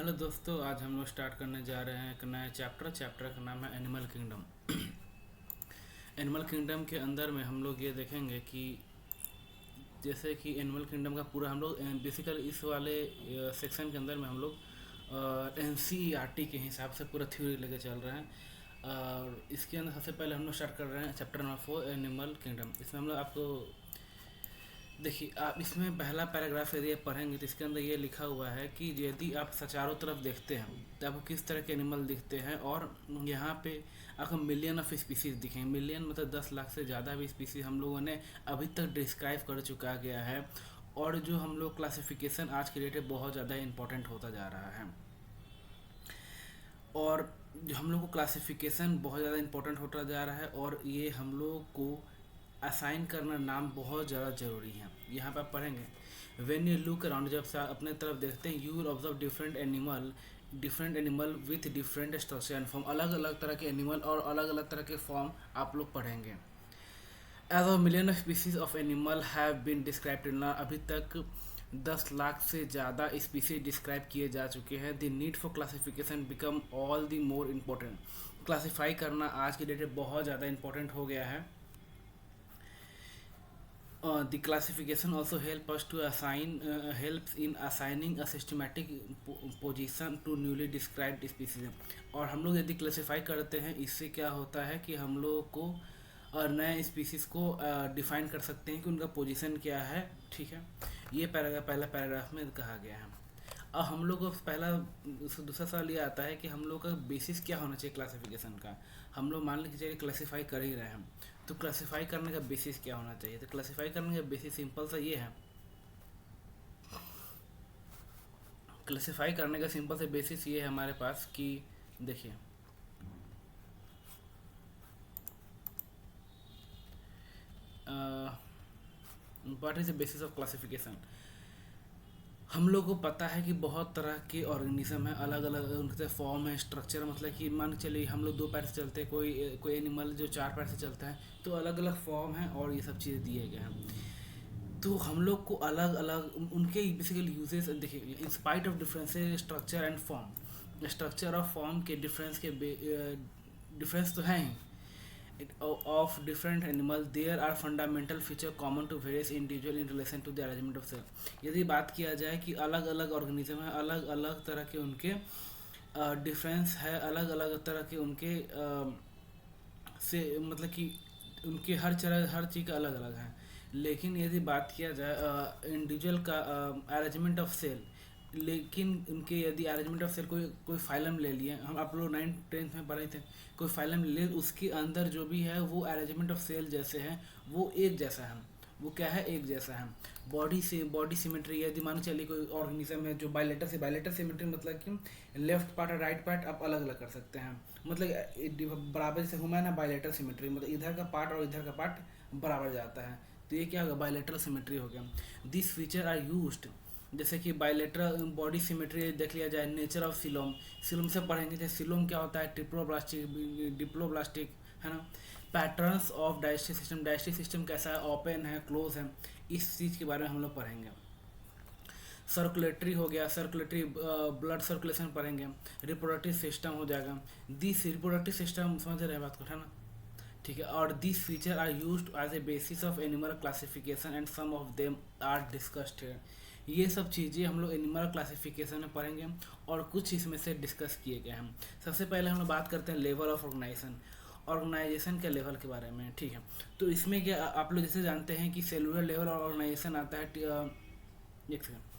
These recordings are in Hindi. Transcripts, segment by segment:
हेलो दोस्तों, आज हम लोग स्टार्ट करने जा रहे हैं एक नया चैप्टर का नाम है एनिमल किंगडम। एनिमल किंगडम के अंदर में हम लोग ये देखेंगे कि जैसे कि एनिमल किंगडम का पूरा हम लोग बेसिकली इस वाले सेक्शन के अंदर में हम लोग एनसीईआरटी के हिसाब से पूरा थ्योरी लेके चल रहे हैं। और इसके अंदर सबसे पहले हम लोग स्टार्ट कर रहे हैं चैप्टर नंबर 4 एनिमल किंगडम। इसमें हम लोग आपको देखिए, आप इसमें पहला पैराग्राफ यदि आप पढ़ेंगे तो इसके अंदर ये लिखा हुआ है कि यदि आप चारों तरफ देखते हैं तो आपको किस तरह के एनिमल दिखते हैं। और यहाँ पे आपको मिलियन ऑफ स्पीसीज दिखेंगे। मिलियन मतलब 10 लाख से ज़्यादा भी स्पीसीज हम लोगों ने अभी तक डिस्क्राइब कर चुका गया है। और जो हम लोग क्लासिफिकेशन आज के डेट में बहुत ज़्यादा इंपॉर्टेंट होता जा रहा है। और जो हम लोग को क्लासिफिकेशन बहुत ज़्यादा इंपॉर्टेंट होता जा रहा है और ये हम लोग को असाइन करना नाम बहुत ज़्यादा ज़रूरी है। यहाँ पर आप पढ़ेंगे, व्हेन यू लुक अराउंड, जब से अपने तरफ देखते हैं, you will observe different animal with different structure and form. अलग अलग तरह के एनिमल और अलग अलग तरह के फॉर्म आप लोग पढ़ेंगे। As of million of species of animal have been described in, अभी तक 10 लाख से ज़्यादा स्पीसीज डिस्क्राइब किए जा चुके हैं। The need for classification become all the more important. Classify करना आज की डेट में बहुत ज़्यादा इंपॉर्टेंट हो गया है। The classification also helps in assigning a systematic position to newly described species। और हम लोग यदि क्लासीफाई करते हैं, इससे क्या होता है कि हम लोग को नए स्पीसीज को डिफाइन कर सकते हैं कि उनका पोजीशन क्या है। ठीक है, ये पहला पैराग्राफ में कहा गया है। अब हम लोग को दूसरा सवाल ये आता है कि हम लोग का बेसिस क्या होना चाहिए क्लासिफिकेशन का। हम लोग मान लीजिए चलिए क्लासीफाई कर ही रहे हैं, तो क्लासीफाई करने का बेसिस क्या होना चाहिए। तो क्लासीफाई करने का बेसिस सिंपल सा ये है, क्लासीफाई करने का सिंपल सा बेसिस ये है हमारे पास कि देखिए, what is the basis of classification. हम लोग को पता है कि बहुत तरह के ऑर्गेनिज्म है, अलग अलग उनके फॉर्म है, स्ट्रक्चर। मतलब कि मान के चलिए हम लोग 2 पैर से चलते हैं, कोई एनिमल जो 4 पैर से चलता है, तो अलग अलग फॉर्म है और ये सब चीज़ें दिए गए हैं। तो हम लोग को अलग अलग उनके बेसिकली यूजेस देखिए, in spite of differences structure and form, structure और फॉर्म के डिफरेंस तो हैं ही of different animal, there are fundamental feature common to various individual in relation to the arrangement of cell। यदि बात किया जाए कि अलग अलग ऑर्गेनिज्म है, अलग अलग तरह के उनके डिफरेंस है, अलग अलग तरह के उनके से मतलब कि उनके हर चीज़ का अलग अलग है। लेकिन यदि बात किया जाए इंडिविजुअल का अरेंजमेंट ऑफ सेल, लेकिन उनके यदि अरेंजमेंट ऑफ सेल कोई फाइलम ले लिए, हम आप लोग 9th-10th में पढ़े थे, कोई फाइलम ले, उसके अंदर जो भी है वो अरेंजमेंट ऑफ सेल जैसे हैं, वो एक जैसा है। वो क्या है, एक जैसा है। बॉडी सिमेट्री, यदि मान चलिए कोई ऑर्गेनिज्म है जो बायलेटर सिमेट्री, मतलब कि लेफ्ट पार्ट और राइट पार्ट आप अलग अलग कर सकते हैं। मतलब बराबर से ह्यूमन है, बायलेटर सिमेट्री, मतलब इधर का पार्ट और इधर का पार्ट बराबर जाता है, तो ये क्या होगा, बायलेटरल सिमेट्री हो गया। दिस फीचर आर यूज्ड, जैसे कि बायलेटरल बॉडी सिमेट्री देख लिया जाए, नेचर ऑफ सिलोम से पढ़ेंगे। जैसे सिलोम क्या होता है, डिप्लोब्लास्टिक है ना। पैटर्न्स ऑफ डाइजेस्टिव सिस्टम कैसा है, ओपन है, क्लोज है, इस चीज़ के बारे में हम लोग पढ़ेंगे। सर्कुलेटरी हो गया, ब्लड सर्कुलेशन पढ़ेंगे। रिप्रोडक्टिव सिस्टम हो जाएगा। दिस रिप्रोडक्टिव सिस्टम समझ रहे हैं बात को, है ना, ठीक है। और this feature are used as a basis of animal classification and some of them are discussed here. ये सब चीज़ें हम लोग एनिमल क्लासिफिकेशन में पढ़ेंगे और कुछ इसमें से डिस्कस किए गए हैं। सबसे पहले हम लोग बात करते हैं लेवल ऑफ ऑर्गेनाइजेशन के लेवल के बारे में। ठीक है, तो इसमें क्या आप लोग जैसे जानते हैं कि सेलुलर लेवल और ऑर्गेनाइजेशन आता है। एक सेकंड,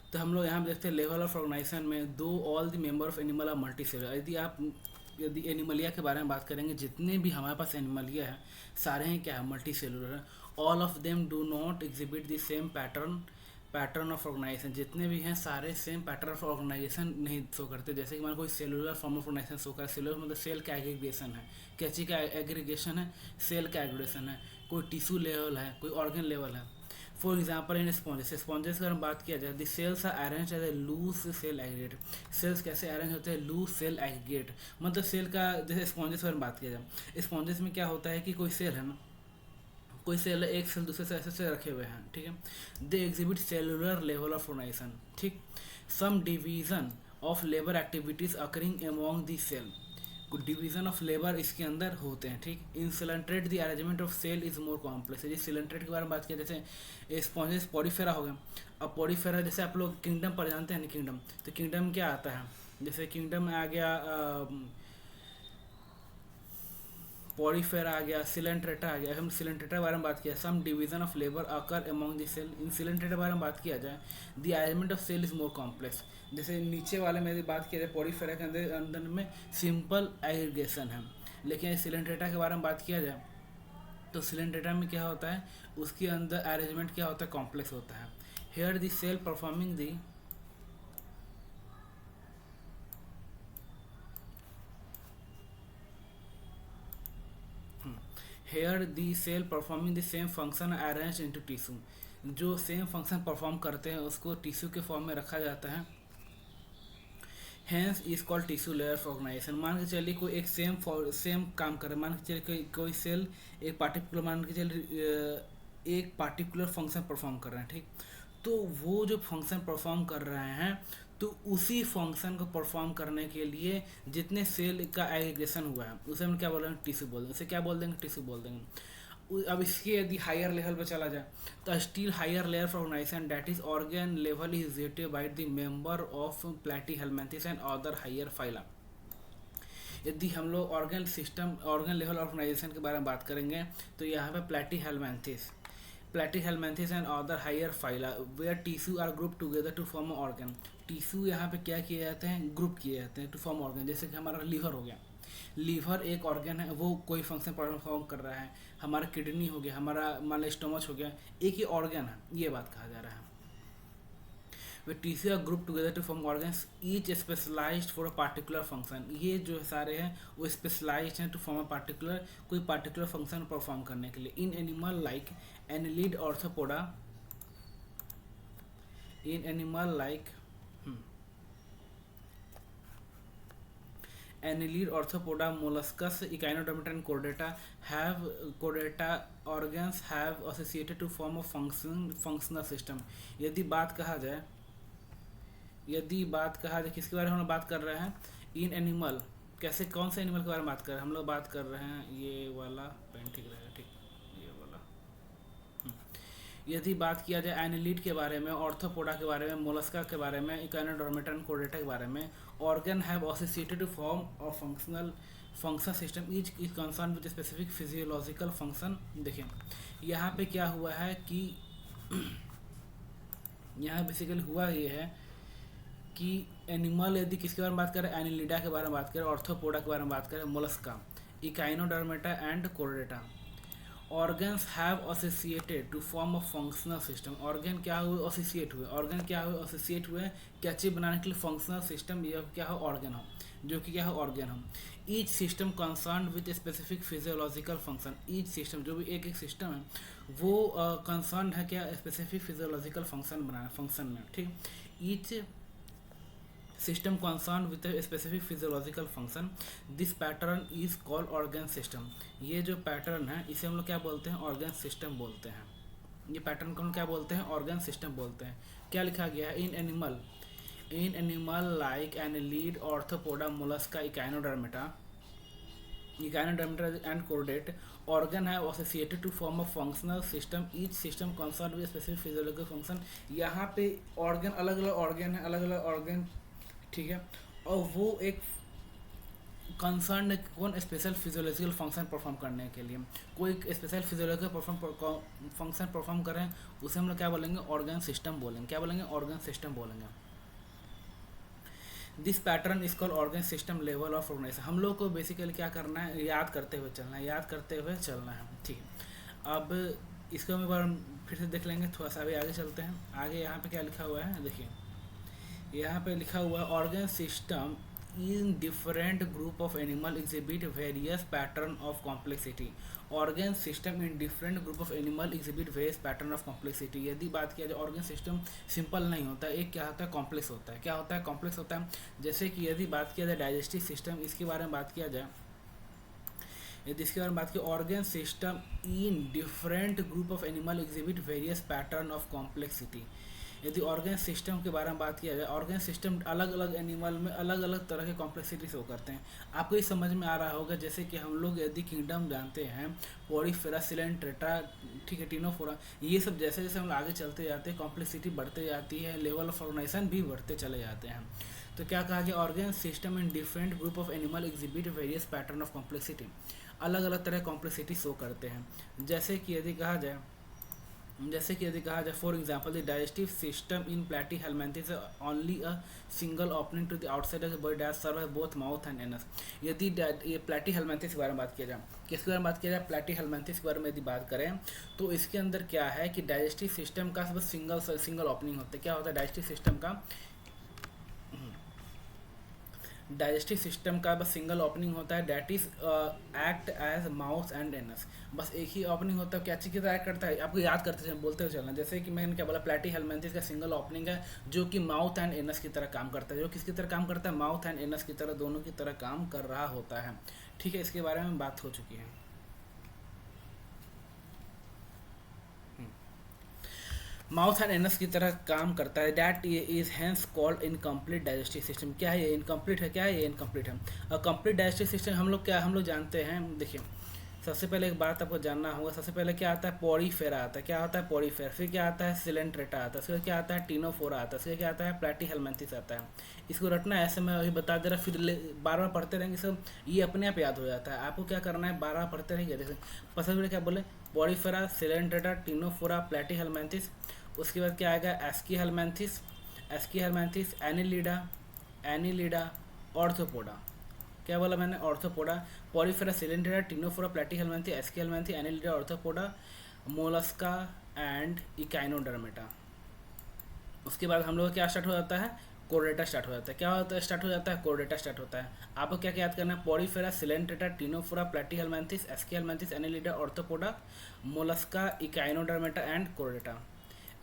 तो हम लोग यहाँ देखते हैं लेवल ऑफ ऑर्गेनाइजेशन में, though all the member of animal are multicellular. यदि एनिमलिया के बारे में बात करेंगे, जितने भी हमारे पास एनिमलिया है सारे हैं क्या है, मल्टी सेलुलर है। All of them do not exhibit the same pattern pattern of organisation जितने भी हैं सारे सेम पैटर्न ऑफ ऑर्गेनाइजेशन नहीं शो करते। जैसे कि मान कोई cellular form of organisation show कर, सेलुलर मतलब सेल का एग्रीगेशन है, क्या चीज़ का एग्रीगेशन है, सेल का एग्रीगेशन है, कोई टिश्यू लेवल है, कोई ऑर्गन लेवल है। For example in sponges, sponges की अगर हम बात किया जाए, the cells are arrange as a loose cell aggregate. Cells कैसे अरेंज होते हैं? लूज सेल एग्रीगेट, मतलब सेल का, जैसे स्पॉन्जेस की अगर बात किया जाए, स्पॉन्जेस में क्या होता है कि कोई सेल है ना, कोई सेल एक सेल दूसरे से ऐसे से रखे हुए हैं, ठीक है। They exhibit cellular level of organisation, ठीक। Some division of labour activities occurring among the cell, कुछ डिवीजन ऑफ लेबर इसके अंदर होते हैं, ठीक। In coelenterate the arrangement of cell is more complex. जिस सिलेंट्रेट के बारे में बात किया, जैसे स्पॉन्जेस पॉलीफेरा हो गया। अब पॉलीफेरा जैसे आप लोग किंगडम पर जानते हैं ना, किंगडम, तो किंगडम क्या आता है, जैसे किंगडम में आ गया पॉलीफेरा आ गया, सिलेंट्रेटा आ गया। हम सिलेंट्रेटा के बारे में बात किया, some division of labour occur among the cell. इन सिलेंट्रेटा के बारे में बात किया जाए, the arrangement of cell is more complex. जैसे नीचे वाले में बात किया जाए पॉलीफेरा के अंदर अंदर में सिंपल एग्रीगेशन है, लेकिन सिलेंट्रेटा के बारे में बात किया जाए तो सिलेंट्रेटा में क्या होता है, उसके अंदर अरेंजमेंट क्या होता है, कॉम्प्लेक्स होता है। Here the cell performing the here the cell performing the same function arrange into tissue. जो सेम फंक्शन परफॉर्म करते हैं उसको टिश्यू के फॉर्म में रखा जाता है। Hence is called tissue layer organisation. मान के चलिए कोई एक सेम काम कर रहा है, मान के चलिए कोई सेल एक पार्टिकुलर, मान के चलिए एक पार्टिकुलर फंक्शन परफॉर्म कर रहे हैं, ठीक। तो वो जो फंक्शन परफॉर्म कर रहे हैं, तो उसी फंक्शन को परफॉर्म करने के लिए जितने सेल का एग्रीगेशन हुआ है उसे हम क्या बोलेंगे, टिश्यू बोल देंगे। उसे क्या बोल देंगे, टिश्यू बोल देंगे। अब इसके यदि हायर लेवल पर चला जाए तो still higher layer for organisation that is organ level is rated by the member of Platyhelminthes and other higher phyla. यदि हम लोग organ system, organ level organisation के बारे में बात करेंगे तो यहाँ पे Platyhelminthes and other higher phyla where tissue are group together to form organ. Tissue यहाँ पे क्या किए जाते हैं, ग्रुप किए जाते हैं टू फॉर्म ऑर्गन। जैसे कि हमारा लीवर हो गया, लीवर एक ऑर्गन है, वो कोई फंक्शन परफॉर्म कर रहा है। हमारा किडनी हो गया, हमारा मान लो स्टोमच हो गया, एक ही ऑर्गन है, ये बात कहा जा रहा है। Where tissue are group together to form organs each specialised for a particular function. ये जो सारे हैं वो स्पेशलाइज्ड हैं टू फॉर्म अ पार्टिकुलर, कोई पार्टिकुलर फंक्शन परफॉर्म करने के लिए। In animal like annelid Arthropoda, in animal like Annelid, Arthropoda, molluscus, Echinodermata and chordata organs have associated to form a functional system। यदि बात कहा जाए किसके बारे में हम लोग बात कर रहे हैं, इन एनिमल, कैसे कौन से एनिमल के बारे में बात कर रहे हैं, हम लोग बात कर रहे हैं ये वाला पेन ठीक रहेगा, ठीक, ये वाला। यदि बात किया जाए एनिलिड के बारे में, ऑर्थोपोडा के बारे में, मोलस्का के बारे में, इकाइनोडर्मेटा एंड कोर्डेटा के बारे में, organ have associated to form a function system each is concern with specific physiological function. देखिए यहाँ पे क्या हुआ है कि यहाँ बेसिकली हुआ ये है कि एनिमल, यदि किसके बारे में बात करें, एनिलिडा के बारे में बात करें, ऑर्थोपोडा के बारे में बात करें, Mollusca, Echinodermata and Chordata, organs have associated to form a functional system. Organ क्या हुए, एसोसिएट हुए, ऑर्गन क्या हुए, एसोसिएट हुए, क्या चीज़ बनाने के लिए फंक्शनल सिस्टम, ये क्या हो, ऑर्गन हो, जो कि क्या हो, ऑर्गन हो। Each system concern with specific physiological function. Each system, जो भी एक सिस्टम है वो कंसर्न है क्या, स्पेसिफिक फिजियोलॉजिकल फंक्शन बनाना, फंक्शन में, ठीक। Each system concern with specific physiological function, this pattern is called organ system. ये जो पैटर्न है इसे हम लोग क्या बोलते हैं, ऑर्गन सिस्टम बोलते हैं। ये पैटर्न को हम क्या बोलते हैं, ऑर्गन सिस्टम बोलते हैं। क्या लिखा गया है, in animal like annelid, Arthropoda, Mollusca, Echinodermata and chordate, organ है associated to form a functional system, each system concern with specific physiological function. यहाँ पे ऑर्गन, अलग अलग ऑर्गन है, अलग अलग ऑर्गन, ठीक है, और वो एक कंसर्न कौन, स्पेशल फिजियोलॉजिकल फंक्शन परफॉर्म करने के लिए, कोई स्पेशल फिजियोलॉजिकल फंक्शन परफॉर्म करें उसे हम लोग क्या बोलेंगे, ऑर्गन सिस्टम बोलेंगे। क्या बोलेंगे, ऑर्गन सिस्टम बोलेंगे। This pattern is called organ system level of organisation. हम लोग को बेसिकली क्या करना है, याद करते हुए चलना है, ठीक है। अब इसको हम एक बार फिर से देख लेंगे, थोड़ा सा अभी आगे चलते हैं। आगे यहाँ पे क्या लिखा हुआ है देखिए, यहाँ पे लिखा हुआ है organ system in different group of animal exhibit various pattern of complexity. Organ system in different group of animal exhibit various pattern of complexity. यदि बात किया जाए ऑर्गन सिस्टम सिंपल नहीं होता, एक क्या होता है कॉम्प्लेक्स होता है। क्या होता है कॉम्प्लेक्स होता है। जैसे कि यदि बात किया जाए डाइजेस्टिव सिस्टम, इसके बारे में बात किया जाए, यदि इसके बारे में बात की organ system in different group of animal exhibit various pattern of complexity. यदि ऑर्गन सिस्टम के बारे में बात किया जाए, ऑर्गन सिस्टम अलग अलग एनिमल में अलग अलग तरह के कॉम्प्लेक्सिटी शो करते हैं। आपको ये समझ में आ रहा होगा, जैसे कि हम लोग यदि किंगडम जानते हैं, पोरीफेरा, सिलेंट्रेटा, ठीक है, टिनोफोरा, ये सब जैसे जैसे हम आगे चलते जाते हैं कॉम्प्लेक्सिटी बढ़ते जाती है, लेवल ऑफ ऑर्गेनाइजेशन भी बढ़ते चले जाते हैं। तो क्या कहा गया, organ system in different group of animal exhibit various pattern of complexity, अलग अलग तरह कॉम्प्लेक्सिटी शो करते हैं। जैसे कि यदि कहा जाए for example the digestive system in Platyhelminthes only a single opening to the outside of the body that serve both mouth and anus. यदि ये प्लैटीहेल्मिन्थेस के बारे में बात किया जाए, किसके बारे में बात किया जाए, प्लैटीहेल्मिन्थेस के बारे में यदि बात करें तो इसके अंदर क्या है कि डाइजेस्टिव सिस्टम का बस सिंगल ओपनिंग होता है। क्या होता है डाइजेस्टिव सिस्टम का, डाइजेस्टिव सिस्टम का बस सिंगल ओपनिंग होता है, that is act as mouth and anus. बस एक ही ओपनिंग होता है। क्या चीज़ की तरह एक्ट करता है, आपको याद करते चलना, बोलते हुए चलना। जैसे कि मैंने क्या बोला, प्लैटीहेल्मिन्थेस का सिंगल ओपनिंग है जो कि माउथ एंड एनस की तरह काम करता है। जो किसकी तरह काम करता है, माउथ एंड एनस की तरह, दोनों की तरह काम कर रहा होता है। ठीक है, इसके बारे में बात हो चुकी है। माउथ एंड एनस की तरह काम करता है। That is hence called incomplete digestive system. क्या है ये, इनकम्प्लीट है। क्या है ये, इनकम्प्लीट है। और कंप्लीट डाइजेस्टिव सिस्टम हम लोग जानते हैं। देखिए, सबसे पहले एक बात आपको जानना होगा, सबसे पहले क्या आता है, पोरीफेरा आता है। क्या होता है, पोरीफेरा। फिर क्या आता है, सिलेंट्रेटा आता है। फिर क्या आता है, टिनोफोरा आता है। फिर क्या आता है, प्लैटीहेल्मिन्थेस आता है। इसको रटना है, ऐसे मैं अभी बता दे रहा, फिर बार बार पढ़ते रहेंगे सब, ये अपने आप याद हो जाता है। आपको क्या करना है, बार बार पढ़ते रहेंगे। जैसे पसंद क्या बोले, पोरीफेरा, सिलेंट्रेटा, टिनोफोरा, प्लैटीहेल्मिन्थेस। उसके बाद क्या आएगा, एस्कीहेल्मिन्थेस, एनीलिडा, ऑर्थोपोडा। क्या बोला मैंने, Arthropoda, Porifera, Coelenterata, Ctenophora, Platyhelminthes, Aschelminthes, Annelida, Arthropoda, Mollusca and Echinodermata. उसके बाद हम लोग क्या स्टार्ट हो जाता है, कोर्डेटा स्टार्ट हो जाता है। क्या होता है, स्टार्ट हो जाता है, कोर्डेटा स्टार्ट होता है। आपको क्या याद करना है, Porifera, Coelenterata, Ctenophora, Platyhelminthes, Aschelminthes, Annelida, Arthropoda, Mollusca, Echinodermata and Chordata.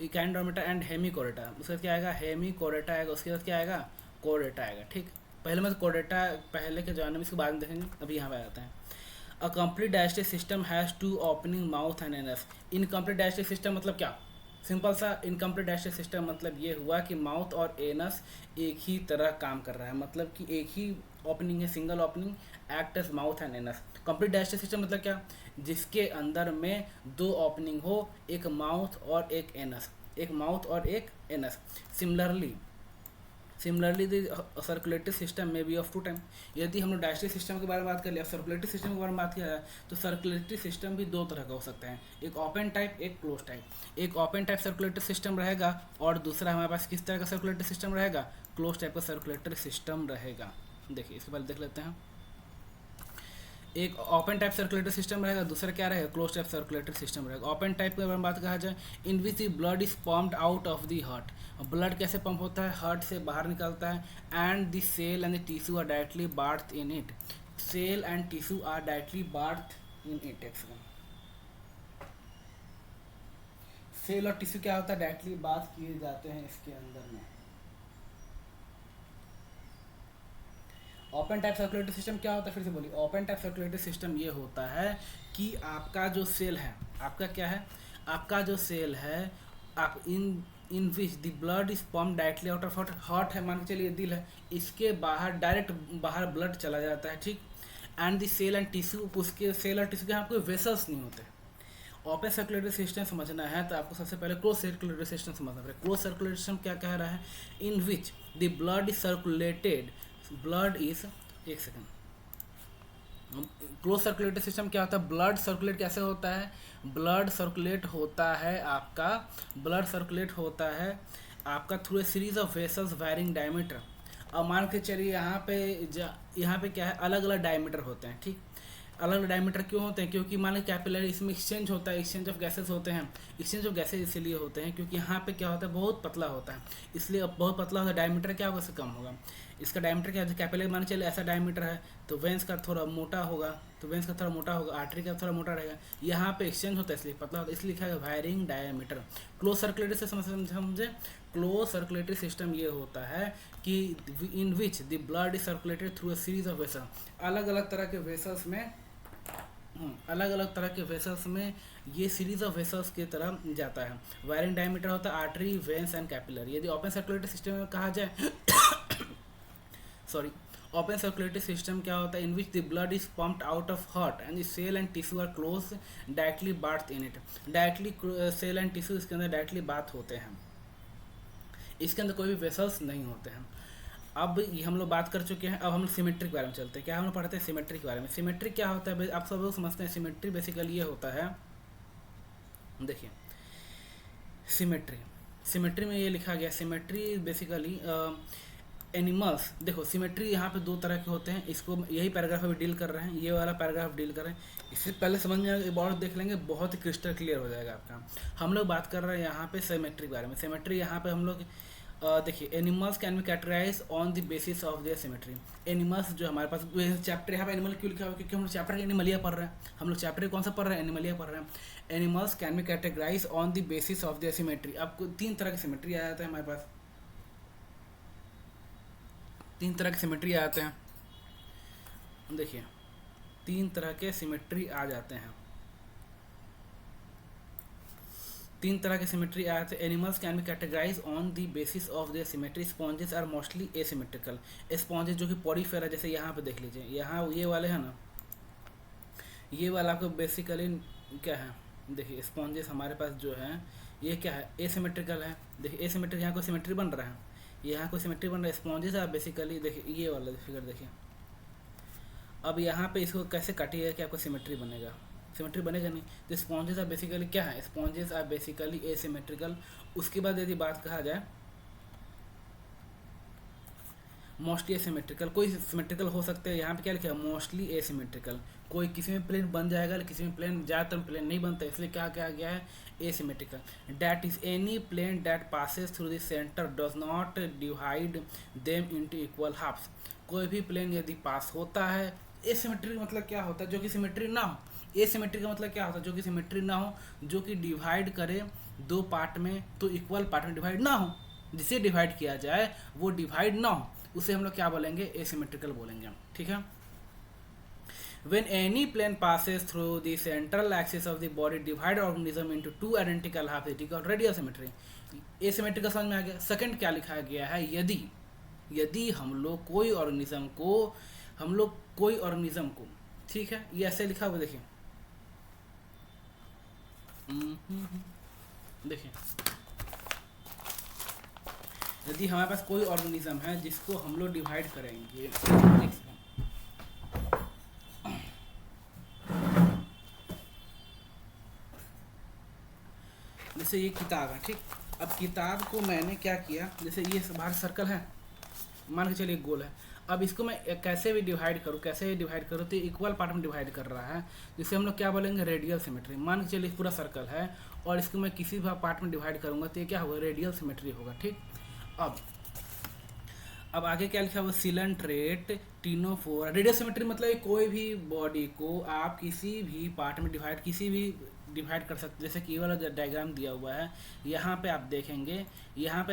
Echinodermata and Hemichordata. उसके बाद क्या आएगा, हेमीकोरेटा आएगा। उसके बाद क्या आएगा, कोरेटा आएगा। ठीक, पहले मैं कोरेटा पहले के जमाने में, इसके बाद में देखेंगे, अभी यहाँ पे आते हैं। A complete digestive system has two opening mouth and anus. Incomplete digestive system मतलब क्या, सिंपल सा, इनकम्प्लीट डाइजेस्टिव सिस्टम मतलब ये हुआ कि माउथ और एनस एक ही तरह काम कर रहा है, मतलब कि एक ही ओपनिंग है, single opening, act as mouth and anus. Complete digestive system मतलब क्या, जिसके अंदर में दो ओपनिंग हो, एक माउथ और एक एनस, एक माउथ और एक anus. Similarly the circulatory system में बी ऑफ टू टाइम। यदि हम लोग डाइजेस्टिव सिस्टम के बारे में बात कर लिया, सर्कुलेटरी सिस्टम के बारे में बात किया जाए तो सर्कुलेटरी सिस्टम भी दो तरह का हो सकता है, एक ओपन टाइप, एक क्लोज टाइप। एक ओपन टाइप सर्कुलेटरी सिस्टम रहेगा और दूसरा हमारे पास किस तरह का सर्कुलेटरी सिस्टम रहेगा, क्लोज टाइप का सर्कुलेटरी सिस्टम रहेगा। देखिए, इसके पहले देख लेते हैं। एक ओपन टाइप सर्कुलेटरी सिस्टम रहेगा, दूसरा क्या रहेगा, क्लोज टाइप सर्कुलेटरी सिस्टम रहेगा। ओपन टाइप के बारे में बात कहा जाए, in which the blood is pumped out of the heart. Blood कैसे पंप होता है, हार्ट से बाहर निकलता है। And the cell and the tissue are directly bath in it. Cell and tissue are directly bath in it. Cell और टिश्यू क्या होता है, डायरेक्टली बात किए जाते हैं इसके अंदर में। ओपन टाइप सर्कुलेटरी सिस्टम क्या होता है, फिर से बोलिए। ओपन टाइप सर्कुलेटरी सिस्टम ये होता है कि आपका जो सेल है, आपका क्या है, आपका जो सेल है, आप in which the blood is pump directly out of heart है, मान के चलिए दिल है, इसके बाहर डायरेक्ट बाहर ब्लड चला जाता है। ठीक, and the cell and tissue, उसके सेल और टिश्यू के यहाँ कोई वेसल्स नहीं होते। ओपन सर्कुलेटरी सिस्टम समझना है तो आपको सबसे पहले क्लोज सर्कुलेटरी सिस्टम समझना पड़ेगा। क्लोज सर्कुलेटरी सिस्टम क्या कह रहा है, in which the blood is circulated, blood is, एक सेकेंड, क्लोज सर्कुलेटरी सिस्टम क्या होता है, ब्लड सर्कुलेट कैसे होता है, ब्लड सर्कुलेट होता है आपका, ब्लड सर्कुलेट होता है आपका through a series of vessels varying diameter. अब मान के चलिए यहाँ पे क्या है, अलग अलग डायमीटर होते हैं। ठीक, अलग डायमीटर क्यों होते हैं? क्योंकि मान लो कैपिलरी, इसमें एक्सचेंज होता है, एक्सचेंज ऑफ गैसेस होते हैं। एक्सचेंज ऑफ गैसेस इसलिए होते हैं क्योंकि यहाँ पे क्या होता है, बहुत पतला होता है, इसलिए अब बहुत पतला होता है, डायमीटर क्या होगा, उससे कम होगा। इसका डायमीटर क्या है, कैपिलरी मान चले ऐसा डायमीटर है, तो वेंस का थोड़ा मोटा होगा, तो वेंस का थोड़ा मोटा होगा, आर्टरी का थोड़ा मोटा रहेगा। यहाँ पे एक्सचेंज होता है इसलिए पतला होता है, इसलिए लिखा है वायरिंग डायमीटर। क्लोज सर्कुलेटरी से समझे, क्लोज सर्कुलेटरी सिस्टम ये होता है कि in which the blood is circulated through a series of vessel. अलग अलग तरह के वेसल्स में अलग अलग तरह के वेसल्स में ये सीरीज ऑफ वेसल्स की तरह जाता है। वायरिंग डायमीटर होता है आर्टरी, वेंस एंड कैपिलरी। यदि ओपन सर्कुलेटरी सिस्टम में कहा जाए सॉरी, ओपन सर्कुलेटरी सिस्टम क्या होता है, in which the blood is pumped out of heart and the cell and tissue are close directly bath in it. Directly cell and tissue इसके अंदर डायरेक्टली बाथ होते हैं, इसके अंदर कोई भी वेसल्स नहीं होते हैं। अब ये हम लोग बात कर चुके हैं, अब हम लोग सिमेट्री के बारे में चलते हैं। क्या हम लोग पढ़ते हैं सिमेट्री के बारे में? सिमेट्री क्या होता है आप सब लोग समझते हैं। सिमेट्री बेसिकली ये होता है, देखिए सिमेट्री, सिमेट्री में ये लिखा गया, सिमेट्री बेसिकली एनिमल्स। देखो सिमेट्री यहाँ पे दो तरह के होते हैं, इसको यही पैराग्राफ अभी डील कर रहे हैं, ये वाला पैराग्राफ डील कर रहे हैं। इससे पहले समझ में एक बार देख लेंगे, बहुत ही क्रिस्टल क्लियर हो जाएगा आपका। हम लोग बात कर रहे हैं यहाँ पे सिमेट्री के बारे में। सिमेट्री यहाँ पे हम लोग देखिए, animals can be categorise on the basis of their symmetry. Animals जो हमारे पास चैप्टर यहाँ पे एनिमल क्यों लिखा हुआ है, क्योंकि हम लोग चैप्टर एनिमलिया पढ़ रहे हैं। हम लोग चैप्टर कौन सा पढ़ रहे हैं, एनिमलिया पढ़ रहे हैं। Animals can be categorise on the basis of their symmetry. आपको तीन तरह की सिमेट्री आ जाता है हमारे पास, तीन तरह के सिमेट्री आ जाते हैं। देखिए तीन तरह के सिमेट्री आ जाते हैं, तीन तरह के सिमेट्री आए थे। Animals can be categorise on the basis of their symmetry. Sponges are mostly asymmetrical. Sponges जो कि पॉलीफेरा, जैसे यहाँ पे देख लीजिए, यहाँ ये वाले हैं ना, ये वाला आपको बेसिकली क्या है, देखिए स्पॉन्जेस हमारे पास जो है ये क्या है, एसिमेट्रिकल है। देखिए एसिमेट्रिक, यहाँ कोई सिमेट्री बन रहा है, यहाँ कोई सिमेट्री बन रहा है। स्पॉन्जेस आप बेसिकली देखिए ये वाला फिगर देखिए, अब यहाँ पे इसको कैसे काटिएगा कि आपको सिमेट्री बनेगा, सिमेट्री बनेगा नहीं। तो स्पॉन्जेस आर बेसिकली क्या है, स्पॉन्जेस आर बेसिकली एसिमेट्रिकल। उसके बाद यदि बात कहा जाए मोस्टली एसिमेट्रिकल, कोई सिमेट्रिकल हो सकते हैं, यहाँ पे क्या लिखा है, मोस्टली एसिमेट्रिकल। कोई किसी में प्लेन बन जाएगा, किसी में प्लेन, ज़्यादातर प्लेन नहीं बनता, इसलिए क्या क्या गया है, asymmetrical. That is any plane that passes through the centre does not divide them into equal halves. कोई भी प्लेन यदि पास होता है, एसिमेट्रिक मतलब क्या होता है, जो कि सिमेट्री ना हो। एसिमेट्री का मतलब क्या होता है, जो कि सिमेट्री ना हो, जो कि डिवाइड करे दो पार्ट में, तो इक्वल पार्ट में डिवाइड ना हो, जिसे डिवाइड किया जाए वो डिवाइड ना हो, उसे हम लोग क्या बोलेंगे, एसिमेट्रिकल बोलेंगे। ठीक है। When any plane passes through the central axis of the body, divide organism into two identical halves, it is called radial symmetry. Asymmetrical समझ में आ गया। सेकंड क्या लिखा गया है, यदि हम लोग कोई ऑर्गेनिज्म को ठीक है, ये ऐसे लिखा हुआ देखिए, देखिए यदि हमारे पास कोई ऑर्गेनिज्म है जिसको हम लोग डिवाइड करेंगे, जैसे ये किताब है, ठीक। अब किताब को मैंने क्या किया, जैसे ये बाहर सर्कल है, मान के चलिए गोल है। अब इसको मैं कैसे भी डिवाइड करूँ तो इक्वल पार्ट में डिवाइड कर रहा है, जिसे हम लोग क्या बोलेंगे, रेडियल सिमेट्री। मान के चलिए पूरा सर्कल है और इसको मैं किसी भी पार्ट में डिवाइड करूँगा तो ये क्या होगा, रेडियल सिमेट्री होगा। ठीक। अब आगे क्या लिखा हुआ, सिलेंट्रेट टिनोफोरा। रेडियल सिमेट्री मतलब कोई भी बॉडी को आप किसी भी पार्ट में डिवाइड कर सकते। जैसे कि ये वाला डायग्राम दिया हुआ है, यहाँ पे आप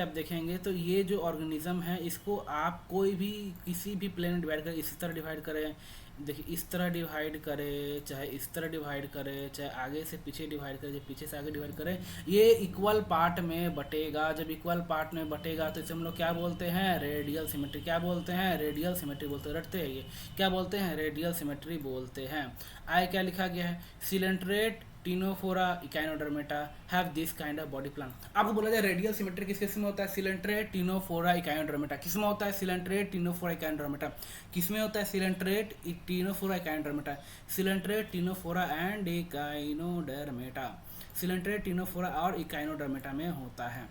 देखेंगे तो ये जो ऑर्गेनिज्म है, इसको आप कोई भी किसी भी प्लेन में डिवाइड करें, इसी तरह डिवाइड करें, देखिए इस तरह डिवाइड करें, चाहे इस तरह डिवाइड करें, चाहे आगे से पीछे डिवाइड करें, चाहे पीछे से आगे डिवाइड करें, ये इक्वल पार्ट में बटेगा। जब इक्वल पार्ट में बटेगा तो इसे हम लोग क्या बोलते हैं, रेडियल सिमेट्री। क्या बोलते हैं, रेडियल सिमेट्री बोलते हैं। रटते हैं ये, क्या बोलते हैं, रेडियल सिमेट्री बोलते हैं। आगे क्या लिखा गया है, coelenterate Ctenophora Echinodermata have this kind of body plan. आपको बोला जाए रेडियल सिमेट्री किस में होता है, सिलेंट्रेट टिनोफोरा इकाइनोडर्मेटा। किस में होता है, सिलेंट्रेट टिनोफोरा इकाइनोडर्मेटा। किस में होता है, coelenterate Ctenophora Echinodermata. Coelenterate Ctenophora and Echinodermata, coelenterate Ctenophora और इकाइनोडर्मेटा में होता है।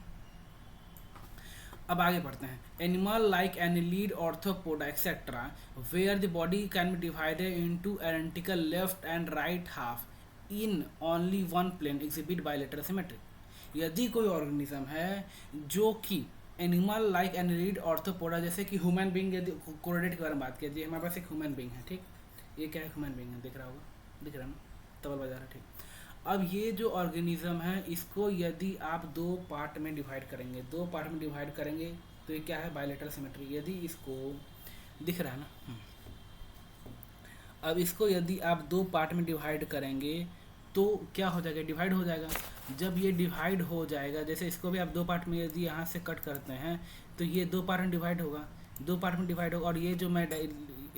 अब आगे बढ़ते हैं। Animal like annelid, Arthropoda etcetera where the body can be divided into identical left and right half in only one plane exhibit bilateral symmetry. यदि कोई ऑर्गेनिज्म है जो कि एनिमल लाइक एनिलीड, ऑर्थोपोडा, जैसे कि ह्यूमन बींग, यदि कोरोडेट के बारे में बात कीजिए, हमारे पास एक ह्यूमन बींग है, ठीक, ये क्या है, ह्यूमन बींग है, दिख रहा होगा, दिख रहा है ना, तबल बजा रहा है, ठीक। अब ये जो ऑर्गेनिज्म है इसको यदि आप दो पार्ट में डिवाइड करेंगे, दो पार्ट में डिवाइड करेंगे तो ये क्या है, बायलैटरल सिमेट्री। यदि इसको, दिख रहा है ना, अब इसको यदि आप दो पार्ट में डिवाइड करेंगे तो क्या हो जाएगा, डिवाइड हो जाएगा। जब ये डिवाइड हो जाएगा, जैसे इसको भी आप दो पार्ट में यदि यहाँ से कट करते हैं तो ये दो पार्ट में डिवाइड होगा, दो पार्ट में डिवाइड होगा, और ये जो मैं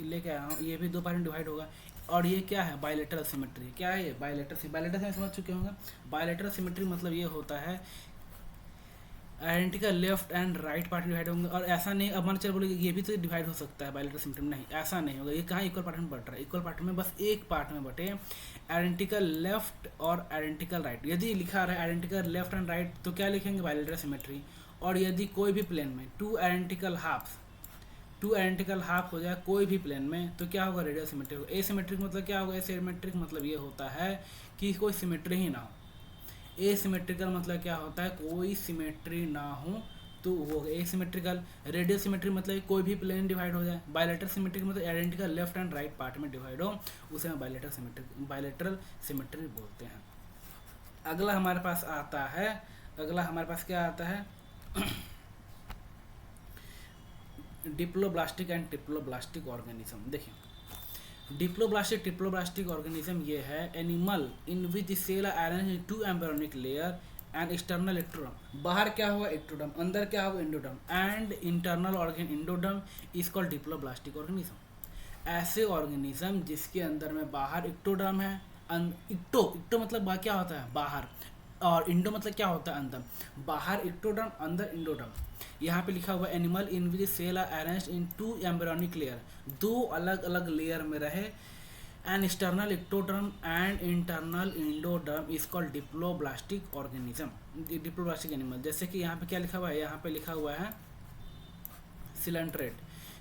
लेके आया हूँ ये भी दो पार्ट में डिवाइड होगा। और ये क्या है, बायलैटरल सिमेट्री। क्या है ये, बायलैटरल। बायलैटरल सिमेट्री समझ चुके होंगे। बायलैटरल सिमेट्री मतलब ये होता है identical left and right part divide होंगे, और ऐसा नहीं, अब मान चल बोले ये भी तो डिवाइड हो सकता है बायलैटरल सिमेट्री में, नहीं ऐसा नहीं होगा। ये कहाँ इक्वल पार्ट में बट रहा है, इक्वल पार्ट में बस एक पार्ट में बटे, आइडेंटिकल लेफ्ट और आइडेंटिकल राइट। यदि लिखा रहा है आइडेंटिकल लेफ्ट एंड राइट तो क्या लिखेंगे, बायलैटरल सिमेट्री। और यदि कोई भी प्लेन में टू आइडेंटिकल हाफ हो जाए कोई भी प्लेन में तो क्या होगा, रेडियल सिमेट्री होगा। एसिमेट्रिक मतलब क्या होगा, एसिमेट्रिक मतलब ये होता है कि कोई सिमेट्री ही ना हो। एसिमेट्रिकल मतलब क्या होता है, कोई सिमेट्री ना हो तो वो एसिमेट्रिकल। रेडियल सिमेट्री मतलब कोई भी प्लेन डिवाइड हो जाए। बायलैटरल सिमेट्री मतलब identical left and right part में डिवाइड हो, उसे हम बायलैटरल सिमेट्री बोलते हैं। अगला हमारे पास आता है, अगला हमारे पास क्या आता है, डिप्लोब्लास्टिक एंड ट्रिप्लोब्लास्टिक ऑर्गेनिज्म। देखिए डिप्लोब्लास्टिक ट्रिप्लोब्लास्टिक ऑर्गेनिज्म ये है animal in which cell arrange in two embryonic layer and external ectoderm. बाहर क्या होगा, एक्टोडर्म, अंदर क्या होगा, endoderm, and internal organ endoderm is called diploblastic organism. ऐसे ऑर्गेनिज्म जिसके अंदर में बाहर एक्टोडर्म है, इक्टो मतलब क्या होता है, बाहर, और इंडो मतलब क्या होता है, अंदर। बाहर एक्टोडर्म, अंदर इंडोडर्म। यहाँ पे लिखा हुआ animal in which cell are arranged in two embryonic layer, दो अलग अलग लेयर में रहे, an external ectoderm and internal endoderm is called diploblastic organism, diploblastic animal. जैसे कि यहाँ पे क्या लिखा हुआ है, यहाँ पे लिखा हुआ है सिलेंट्रेट।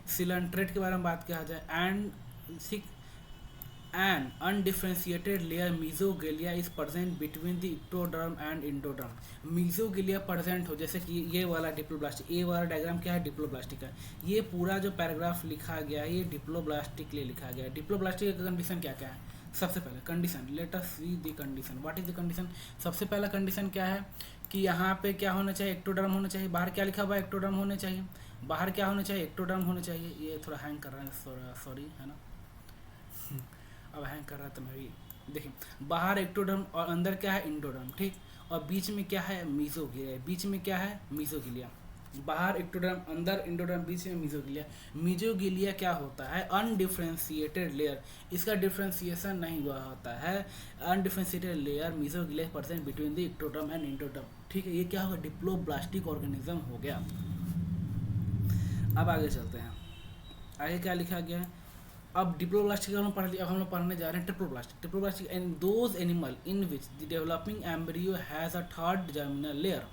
सिलेंट्रेट के बारे में बात किया जाए, and an undifferentiated layer mesogalia is present between the ectoderm and endoderm। mesogalia present हो, जैसे कि ये वाला डिप्लोब्लास्टिक, ये वाला डायग्राम क्या है, डिप्लोब्लास्टिक है। ये पूरा जो पैराग्राफ लिखा गया है ये डिप्लोब्लास्टिक के लिए लिखा गया है। डिप्लोब्लास्टिक का कंडीशन क्या क्या है, सबसे पहले condition, let us see the condition, what is the condition. सबसे पहला कंडीशन क्या है कि यहाँ पे क्या होना चाहिए, एक्टोडर्म होना चाहिए। बाहर क्या लिखा हुआ है, एक्टोडर्म होने चाहिए। बाहर क्या होना चाहिए, एक्टोडर्म होना चाहिए। ये थोड़ा हैंग कर रहा है, सॉरी, है ना, अब हैंग कर रहा था मैं भी। देखिए बाहर एक्टोडर्म और अंदर क्या है, इंडोडर्म, ठीक, और बीच में क्या है, मीजोगिलिया। बीच में क्या है, मीजोगिलिया। बाहर एक्टोडर्म, अंदर इंडोडर्म, बीच में मीजोगिलिया। मीजोगिलिया क्या होता है, अनडिफ्रेंशिएटेड लेयर, इसका डिफ्रेंशिएशन नहीं हुआ होता है। Undifferentiated layer mesoglea present between the ectoderm and endoderm, ठीक है। ये क्या होगा, डिप्लोब्लास्टिक ऑर्गेनिज्म हो गया। अब आगे चलते हैं, आगे क्या लिखा गया है। अब डिप्लोब्लास्टिक हम पढ़ लिया, अब हम लोग पढ़ने जा रहे हैं triploblastic. Triploblastic and those animal in which the developing embryo has a third germinal layer,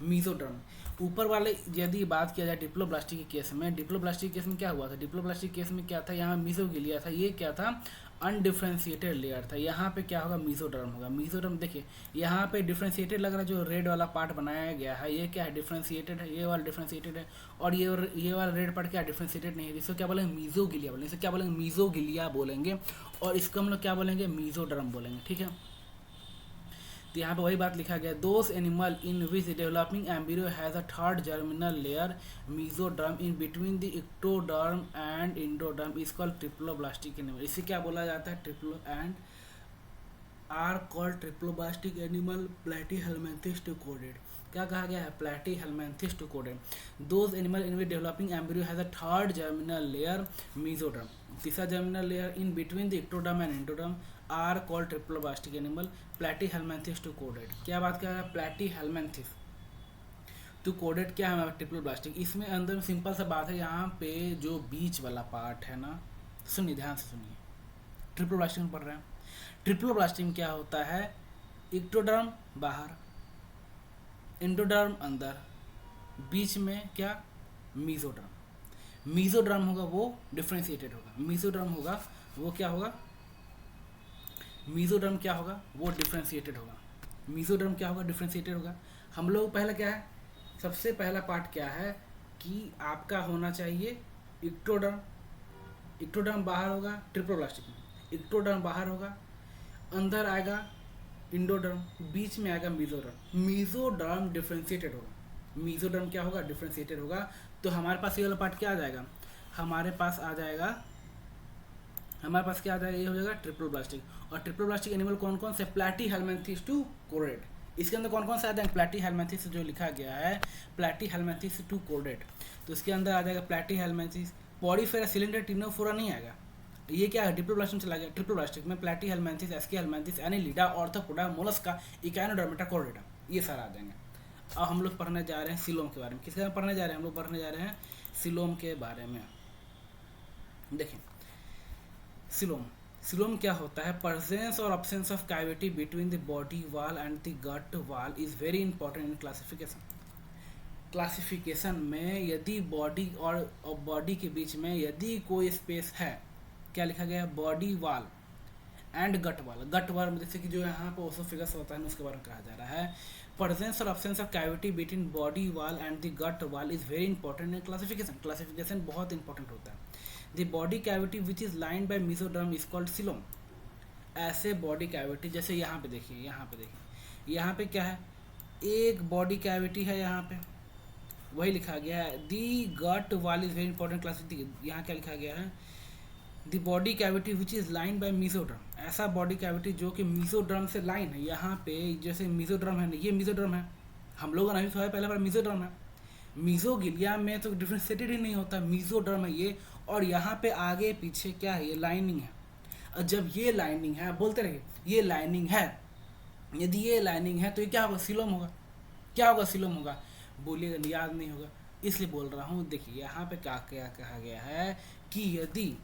mesoderm. ऊपर वाले यदि बात किया जाए डिप्लोब्लास्टिक के केस में, डिप्लोब्लास्टिक केस में क्या हुआ था, डिप्लोब्लास्टिक केस में क्या था, यहाँ मीजोगिलिया था, ये क्या था, अनडिफ्रेंशिएटेड लेयर था। यहाँ पे क्या होगा, मीजोडर्म होगा। मीजोडर्म देखिए यहाँ पे डिफ्रेंशिएटेड लग रहा है, जो रेड वाला पार्ट बनाया गया है ये क्या है, डिफ्रेंशिएटेड है, ये वाला डिफ्रेंशिएटेड है, और ये वाला रेड पार्ट क्या डिफ्रेंशिएटेड नहीं है। इसको क्या बोलेंगे, मीजोगिलिया बोलेंगे, इसे क्या बोलेंगे, मीजोगिलिया बोलेंगे, और इसको हम लोग क्या बोलेंगे, मीजोडर्म बोलेंगे, ठीक है। तो यहाँ पे वही बात लिखा गया, those animal in which developing embryo has a third germinal layer mesoderm in between the ectoderm and endoderm is called triploblastic animal. इसे क्या बोला जाता है, triplo and are called triploblastic animal Platyhelminthes to कोडेड। क्या कहा गया है, प्लैटीहेल्मिन्थस टू कोडेड। Those animal in which developing embryo has a third germinal layer mesoderm, तीसरा germinal layer in between the ectoderm and endoderm are called triploblastic animal Platyhelminthes to कोडेड। क्या बात कर रहा है, प्लैटीहेल्मिन्थस टू कोडेड क्या है, ट्रिप्लोब्लास्टिक। इसमें अंदर में सिंपल सा बात है, यहाँ पे जो बीच वाला पार्ट है ना, सुनिए ध्यान से सुनिए, ट्रिप्लोब्लास्टिक में पढ़ रहे हैं। ट्रिप्लोब्लास्टिक में क्या होता है, एक्टोडर्म बाहर, इंडोडर्म अंदर, बीच में क्या, मीजोड्रम। मीजोड्रम होगा वो डिफ्रेंशिएटेड होगा, मीजोड्रम होगा वो क्या होगा, मीजोड्रम क्या होगा वो डिफ्रेंशिएटेड होगा, मीजोड्रम क्या होगा, डिफ्रेंशिएटेड होगा। हम लोग पहला क्या है, सबसे पहला पार्ट क्या है कि आपका होना चाहिए इक्टोडर्म, इक्टोडर्म बाहर होगा ट्रिप्लोब्लास्टिक में, इक्टोडर्म बाहर होगा, अंदर आएगा इंडोडर्म, बीच में आएगा मीजोडर्म, मीजोडर्म डिफ्रेंशिएटेड होगा, मीजोडर्म क्या होगा, डिफ्रेंशिएटेड होगा। तो हमारे पास ये वाला पार्ट क्या आ जाएगा, हमारे पास आ जाएगा, हमारे पास क्या आ जाएगा, ये हो जाएगा ट्रिप्लोब्लास्टिक। और ट्रिप्लोब्लास्टिक एनिमल कौन कौन से, प्लैटीहेल्मिन्थस टू कोरेट, इसके अंदर कौन कौन से आ जाएंगे, प्लैटीहेल्मिन्थस जो लिखा गया है प्लैटीहेल्मिन्थस टू कोरेट, तो इसके अंदर आ जाएगा प्लैटीहेल्मिन्थस, पॉडीफेरा सिलेंडर टिनोफोरा नहीं आएगा, ये क्या है डिप्लोब्लास्ट में चला गया, ट्रिप्लोब्लास्टिक में Platyhelminthes, Aschelminthes, Annelida, Arthropoda, Mollusca, Echinodermata, Chordata, ये सारा आ जाएंगे। अब हम लोग पढ़ने जा रहे हैं सिलोम के बारे में, किसके बारे में पढ़ने जा रहे हैं, हम लोग पढ़ने जा रहे हैं सिलोम के बारे में। देखें सिलोम, सिलोम क्या होता है, प्रेजेंस और absence of cavity between the body wall and the gut wall is very important in classification. Classification में यदि बॉडी और बॉडी के बीच में यदि कोई स्पेस है, क्या लिखा गया है, body wall and gut wall, gut wall जैसे कि जो यहाँ पर ओसोफेगस होता है उसके बारे में कहा जा रहा है, प्रेजेंस और absence of cavity between body wall and the gut wall is very important in classification, classification बहुत इंपॉर्टेंट होता है। The body cavity which is lined by mesoderm is called coelom. ऐसे बॉडी कैविटी जैसे यहाँ पे देखिए, यहाँ पे देखिए, यहाँ पे क्या है, एक बॉडी कैविटी है, यहाँ पे वही लिखा गया है the gut wall is very important classification, यहाँ क्या लिखा गया है, the body cavity which is line by mesoderm, ऐसा बॉडी कैविटी जो कि मीजोड्रम से लाइन है, यहाँ पे जैसे मीजोड्रम है, ये मीजोड्रम है, हम लोगों ने अभी सोचा पहले बार मीजोड्रम है, मीजोगिलिया में तो डिफ्रेंशिएटेड ही नहीं होता, मीजोड्रम है ये, और यहाँ पे आगे पीछे क्या है, ये लाइनिंग है, और जब ये लाइनिंग है, बोलते रहिए ये लाइनिंग है, यदि ये लाइनिंग है तो ये क्या होगा, सिलोम होगा, क्या होगा, सिलोम होगा, बोलिएगा याद नहीं होगा इसलिए बोल रहा हूँ। देखिए यहाँ पे क्या क्या कहा गया है कि यदि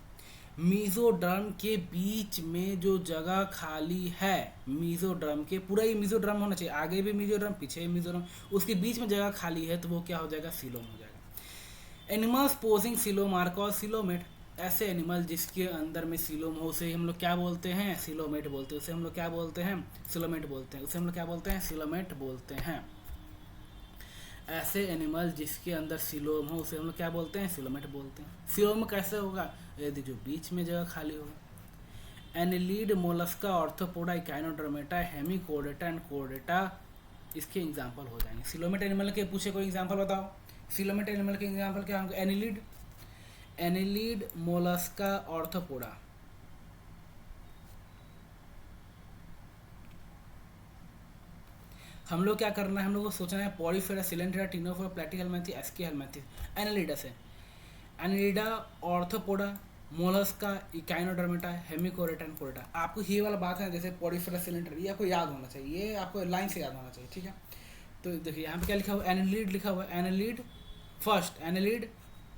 मीजोड्रम के बीच में जो जगह खाली है, मीजोड्रम के पूरा ही मीजोड्रम होना चाहिए, आगे भी मीजोड्रम पीछे भी मीजोड्रम, उसके बीच में जगह खाली है तो वो क्या हो जाएगा, सिलोम हो जाएगा। Animals possessing coelom are called coelomate, ऐसे एनिमल जिसके अंदर में सिलोम हो उसे हम लोग क्या बोलते हैं, सिलोमेट बोलते हैं, उसे हम लोग क्या बोलते हैं, सिलोमेट बोलते हैं, उसे हम लोग क्या बोलते हैं, सिलोमेट बोलते हैं। ऐसे एनिमल जिसके अंदर सिलोम हो उसे हम लोग क्या बोलते हैं, सिलोमेट बोलते हैं। सिलोम कैसे होगा, यदि जो बीच में जगह खाली होगा। Annelid, Mollusca, Arthropoda, Echinodermata, Hemichordata and कोडेटा इसके एग्जाम्पल हो जाएंगे। सिलोमेट एनिमल के पूछे कोई एग्जाम्पल बताओ, सिलोमेट एनिमल के एग्जाम्पल क्या होंगे, एनिलीड, एनिलीड, मोलस्का, ऑर्थोपोडा, हम लोग क्या करना है, हम लोग को सोचना है Porifera, Coelenterata, Ctenophora, Platyhelminthes, Aschelminthes, Annelida से, Annelida, Arthropoda, Mollusca, Echinodermata, Hemichordata and कोडेटा। आपको ये वाला बात है जैसे पॉलीफेरा, सिलेंडर, ये आपको याद होना चाहिए, ये आपको लाइन से याद होना चाहिए, ठीक है। तो देखिए यहाँ पे क्या लिखा हुआ, एनालिड लिखा हुआ है, annelid first, annelid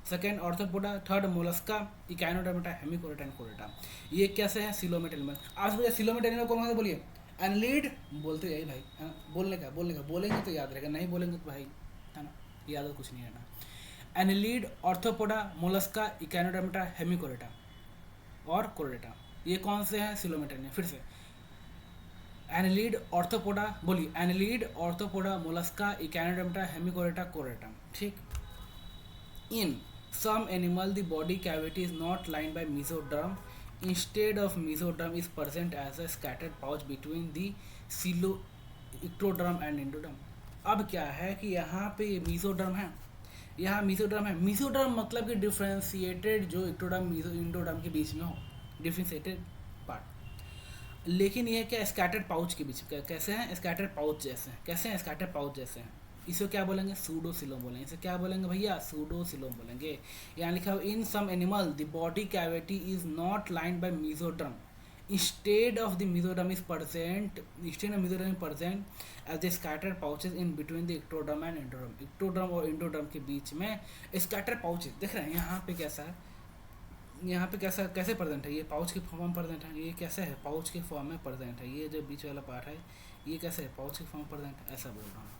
second, Arthropoda, third Mollusca, Echinodermata, Hemichordata and कोडेटा। ये कैसे है, सिलोमेट एनिमल। आज मुझे सिलोमेट एनिमल कौन सा बोलिए, एनलीड बोलते यही भाई, हाँ बोलने का बोलेंगे तो याद रहेगा, नहीं बोलेंगे तो भाई है ना, याद कुछ नहीं रहना। एनलीड, ऑर्थोपोडा, मोलस्का, इकाइनोडर्मेटा, हेमिकोडेटा और कोडेटा, ये कौन से हैं, सिलोमेट एनिमल। फिर से एनलीड, ऑर्थोपोडा, बोलिए एनलीड, ऑर्थोपोडा, मोलस्का, इकाइनोडर्मेटा, हेमिकोडेटा, कोडेटा, ठीक। इन some animal the body cavity is not lined by mesoderm, instead of mesoderm is present as a scattered pouch between the ectoderm and endoderm। अब क्या है कि यहाँ पे मीजोडर्म है, यहाँ मीजोडर्म है, मीजोडर्म मतलब कि डिफ्रेंशिएटेड जो इक्टोडर्म इंडोडर्म के बीच में हो, डिफ्रेंशिएटेड पार्ट। लेकिन ये क्या स्कैटर्ड पाउच के बीच में कैसे हैं, स्कैटर्ड पाउच जैसे हैं, कैसे हैं, स्कैटर्ड पाउच जैसे हैं। इसे क्या बोलेंगे, सूडोसिलोम बोलेंगे, इसे क्या बोलेंगे भैया, सूडोसिलोम बोलेंगे। यहाँ लिखा हुआ in some animal the body cavity is not lined by mesoderm, instead of the mesoderm is present, instead of mesoderm present as the scattered pouches in between the ectoderm and endoderm, ectoderm और एंडोडर्म के बीच में स्कैटर्ड पाउचेज देख रहे हैं। यहाँ पे कैसा है, यहाँ पे कैसा कैसे प्रेजेंट है, ये पाउच के फॉर्म में प्रेजेंट है, ये कैसे है, पाउच के फॉर्म में प्रेजेंट है, ये जो बीच वाला पार्ट है ये कैसे है, पाउच के फॉर्म में प्रेजेंट है, ऐसा बोल रहा हूँ।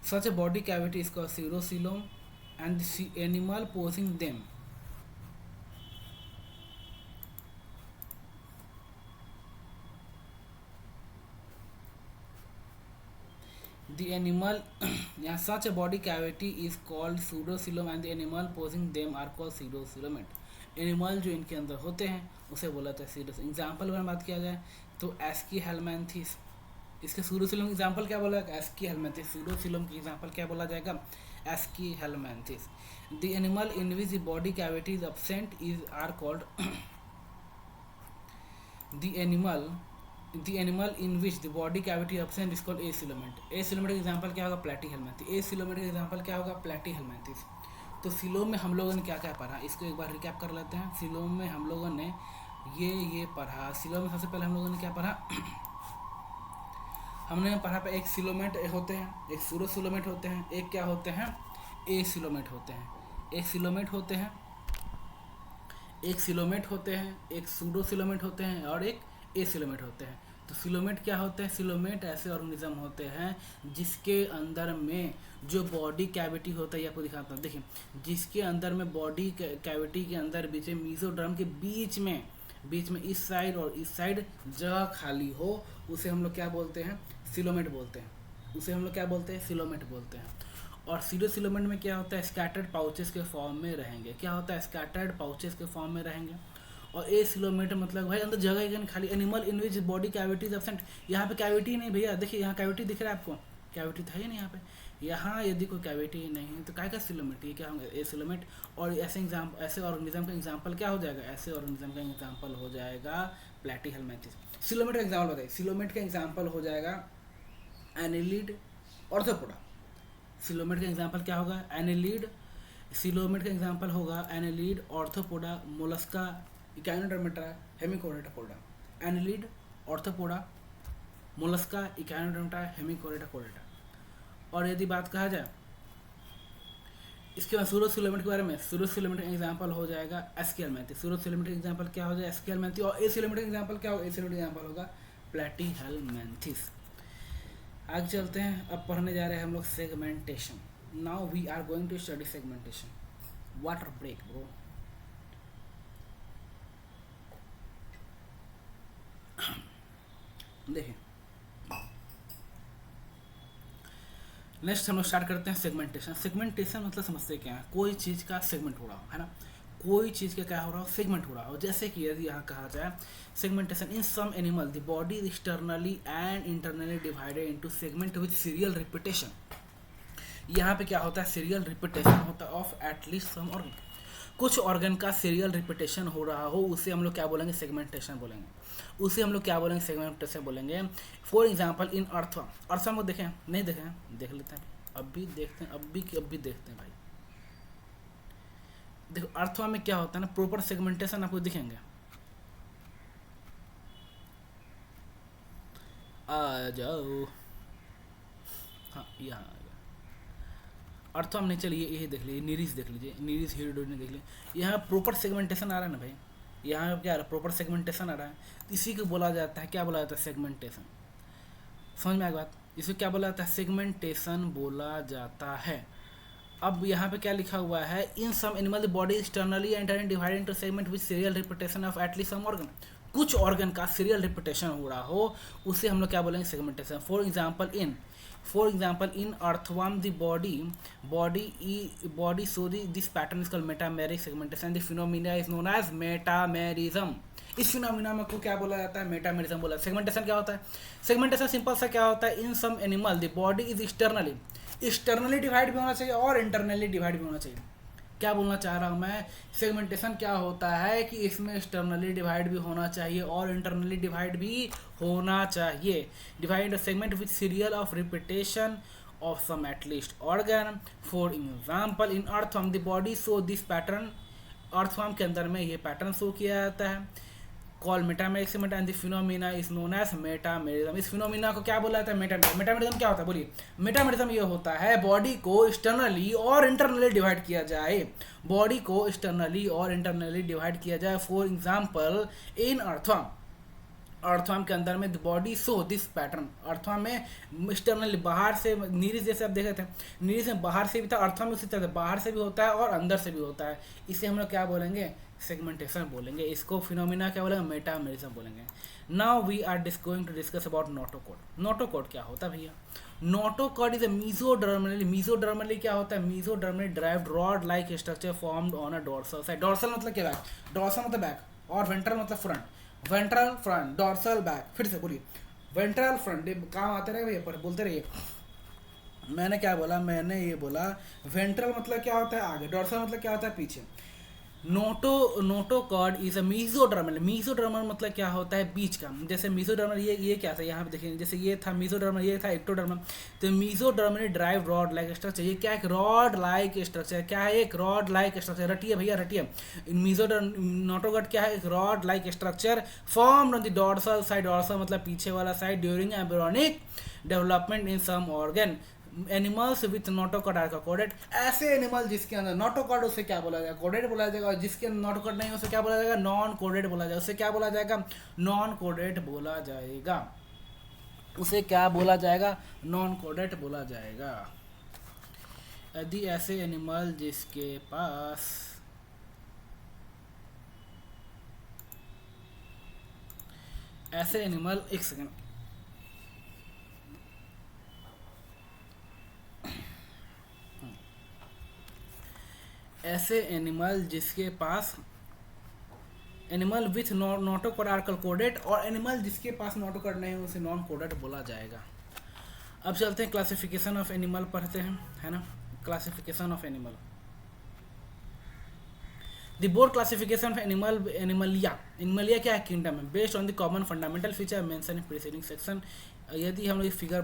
Such a body cavity is called pseudocoelom, and the animal posing them. The animal yeah, such a body cavity is called pseudocoelom and the animal posing them are called pseudocoelomate. Animal जो इनके अंदर होते हैं उसे बोला जाता है सीडोस। एग्जाम्पल अगर बात किया जाए तो एस्की हेलमेंथिस, इसके सूडोसिलम एग्जाम्पल क्या बोला जाएगा? ASCII helminths. सूडोसिलम की एग्जाम्पल क्या बोला जाएगा? Aschelminthes. The animal in which the body cavity is absent is are called the animal in which the body cavity absent is called acoelomate. Acoelomate का एग्जाम्पल क्या होगा? प्लेटी हेलमेंथिस। एसिलोमेट का एग्जाम्पल क्या होगा? प्लेटी हेलमेंथिस। तो सिलोम में हम लोगों ने क्या क्या पढ़ा, इसको एक बार रिकैप कर लेते हैं। सिलोम में हम लोगों ने ये पढ़ा। सिलोम में सबसे पहले हम लोगों ने क्या पढ़ा? हमने पढ़ा पे एक सिलोमेट होते हैं, एक सूडोसिलोमेट होते हैं, एक क्या होते हैं? एसिलोमेट होते हैं। एक सिलोमेट होते हैं, एक सिलोमेट होते हैं, एक सूडोसिलोमेट होते हैं और एक एसिलोमेट होते हैं। तो सिलोमेट क्या होते हैं? सिलोमेट ऐसे ऑर्गेनिज्म होते हैं जिसके अंदर में जो बॉडी कैविटी होता है, आपको दिखाता हूँ। देखिए, जिसके अंदर में बॉडी कैविटी के अंदर बीच में मीजोडर्म के बीच में इस साइड और इस साइड जगह खाली हो, उसे हम लोग क्या बोलते हैं? सिलोमेट बोलते हैं। उसे हम लोग क्या बोलते हैं? सिलोमेट बोलते हैं। और सीडोसिलोमेट में क्या होता है? स्कैटर्ड पाउचेस के फॉर्म में रहेंगे। क्या होता है? स्कैटर्ड पाउचेस के फॉर्म में रहेंगे। और एसिलोमेट मतलब भाई अंदर जगह ही खाली। Animal in which body cavity is absent, यहाँ पे कैविटी नहीं भैया। देखिए यहाँ कैविटी दिख रहा है आपको? कैविटी था ही नहीं यहाँ पे। यहाँ यदि कोई कैविटी नहीं है तो काय का सिलोमेट? ये क्या होगा? एसिलोमेट। और ऐसे ऑर्गेनिज्म का एग्जाम्पल क्या हो जाएगा? ऐसे ऑर्गेनिज्म का एग्जाम्पल हो जाएगा प्लेटी हेलमेंथिस। सिलोमेट का एग्जाम्पल बताइए। सिलोमेट का एग्जाम्पल हो जाएगा एनिलिड, ऑर्थोपोडा। सिलोमेट का एग्जाम्पल क्या होगा? एनिलिड। सिलोमेट का एग्जाम्पल होगा annelid, Arthropoda, Mollusca, Echinodermata, Hemichordata Chordata. Annelid, Arthropoda, Mollusca, Echinodermata, Hemichordata Chordata. और यदि बात कहा जाए इसके बाद सूडोसिलोमेट के बारे में, सूडोसिलोमेट का एग्जाम्पल हो जाएगा एस्कियलमेंथिस। सूडोसिलोमेट का एग्जाम्पल क्या हो जाएगा? एस्कियलमेंथिस। और एसिलोमेट का एग्जाम्पल क्या होगा? एसिलोमेट का एग्जाम्पल होगा प्लेटी हेलमेंथिस। आगे चलते हैं। अब पढ़ने जा रहे हैं हम लोग segmentation. Now we are going to study segmentation. Water break bro. देखिए, नेक्स्ट हम लोग स्टार्ट करते हैं सेगमेंटेशन। सेगमेंटेशन मतलब समझते क्या है? कोई चीज़ का सेगमेंट हो रहा हो, है ना? कोई चीज़ का क्या हो रहा हो? सेगमेंट हो रहा हो। जैसे कि यदि यहाँ कहा जाए segmentation in some animal the body is externally and internally divided into segment with serial repetition. यहाँ पे क्या होता है? सीरियल रिपीटेशन होता है ऑफ एटलीस्ट सम ऑर्गन। कुछ ऑर्गन का सीरियल रिपीटेशन हो रहा हो, उसे हम लोग क्या बोलेंगे? सेगमेंटेशन बोलेंगे। उसे हम लोग क्या बोलेंगे? सेगमेंटेशन बोलेंगे। फॉर एग्जाम्पल इन अर्थवा। अर्थवा को देखें? नहीं देखें? देख लेते हैं, अब भी देखते हैं, अब भी देखते हैं भाई। देखो अर्थवा में क्या होता है ना, प्रॉपर सेगमेंटेशन आपको दिखेंगे। आ जाओ, हाँ यहाँ आ गया। अर्थवा में नहीं, चलिए यही देख लीजिए, नीरिस देख लीजिए, नीरिस हीरोडोनी देख लीजिए। यहाँ प्रॉपर सेगमेंटेशन आ रहा है ना भाई? यहाँ क्या आ रहा है? प्रॉपर सेगमेंटेशन आ रहा है। इसी को बोला जाता है, क्या बोला जाता है? सेगमेंटेशन। समझ में आएगा बात? इसे क्या बोला जाता है? सेगमेंटेशन बोला जाता है। अब यहाँ पे क्या लिखा हुआ है? In some animal the body externally and divided into segment with serial repetition of at least some organ. कुछ ऑर्गन का सीरियल रिपीटेशन हो रहा हो, उसे हम लोग क्या बोलेंगे? Segmentation. For example in earthworm the body so this pattern is called metameric segmentation. The phenomena is known as metamerism. इस फिनोमिना को क्या बोला जाता है? मेटामेरिज्म बोला। सेगमेंटेशन क्या होता है? सेगमेंटेशन सिंपल सा क्या होता है? In some animal the body is externally divide भी होना चाहिए और इंटरनली डिवाइड भी होना चाहिए। क्या बोलना चाह रहा हूँ मैं? सेगमेंटेशन क्या होता है कि इसमें एक्सटर्नली डिवाइड भी होना चाहिए और इंटरनली डिवाइड भी होना चाहिए। Divide segment with serial of repetition of some at least organ. For example in earthworm the body so this pattern. अर्थवर्म के अंदर में ये पैटर्न शो किया जाता है। Call metameric segment and the phenomena is known as metamerism. इस फिनोमिना को क्या बोला जाता है? मेटामेरिज्म। मेटामेरिज्म क्या होता है? बोलिए। मेटामेरिज्म ये होता है बॉडी को एक्सटर्नली और इंटरनली डिवाइड किया जाए। बॉडी को एक्सटर्नली और इंटरनली डिवाइड किया जाए। For example in earthworm earthworm के अंदर में the body show this pattern. Earthworm में एक्सटर्नली बाहर से, नीरिस जैसे आप देखे थे, नीरिस में बाहर से भी था, अर्थवर्म में उसी तरह से बाहर से भी होता है और अंदर से भी होता है। इसे हम लोग क्या बोलेंगे, सेगमेंटेशन बोलेंगे। इसको फिनोमिना क्या बोलेंगे, मेटामेरिज्म बोलेंगे। Now we are going to discuss about notochord. Notochord क्या होता है भैया, notochord is a mesodermally. Mesodermally क्या होता है, mesodermally derived rod like structure formed on a dorsal side. Dorsal मतलब क्या, बैक, डोर्सल मतलब बैक और वेंट्रल मतलब front. Ventral front, dorsal back. फिर से बोलिए, वेंट्रल फ्रंट, काम आते रहे भैया, पर बोलते रहिए। मैंने क्या बोला, मैंने ये बोला वेंट्रल मतलब क्या होता है आगे, डोर्सल मतलब क्या होता है पीछे। Notochord is a mesodermal. Mesodermal मतलब क्या होता है, बीच का। जैसे मीजोडर्मल ये क्या था, यहाँ पे देखिए, जैसे ये था मीजोडर्मल, ये था एक्टोडर्मल। तो mesodermal drive rod like structure, ये क्या है, एक रॉड लाइक स्ट्रक्चर। क्या है, एक रॉड लाइक स्ट्रक्चर। रटिए भैया रटिए, नोटोकॉर्ड क्या है, एक rod like structure formed on the dorsal side. Dorsal मतलब पीछे वाला side, during embryonic development in some organ. Animals with notochord are chordate. ऐसे एनिमल जिसके अंदर नोटोकॉर्ड, उसे क्या बोला जाएगा, कोडेड बोला जाएगा। और जिसके अंदर नोटोकॉर्ड नहीं, उसे क्या बोला जाएगा, नॉन कोडेड बोला जाएगा। उसे क्या बोला जाएगा, नॉन कोडेड बोला जाएगा। उसे क्या बोला जाएगा, नॉन कोडेड बोला जाएगा। यदि ऐसे एनिमल जिसके पास ऐसे एनिमल, एक सेकेंड, ऐसे एनिमल जिसके पास, एनिमल विथ नोटोकॉर्ड आर कोडेड, और एनिमल जिसके पास नोटोकॉर्ड नहीं है उसे नॉन कोडेड बोला जाएगा। अब चलते हैं क्लासिफिकेशन ऑफ एनिमल पढ़ते हैं, है ना। Classification of animal, the board classification of Animalia. Animalia क्या है, किंगडम है, based on the common fundamental feature mention in preceding section. यदि हम लोग ये फिगर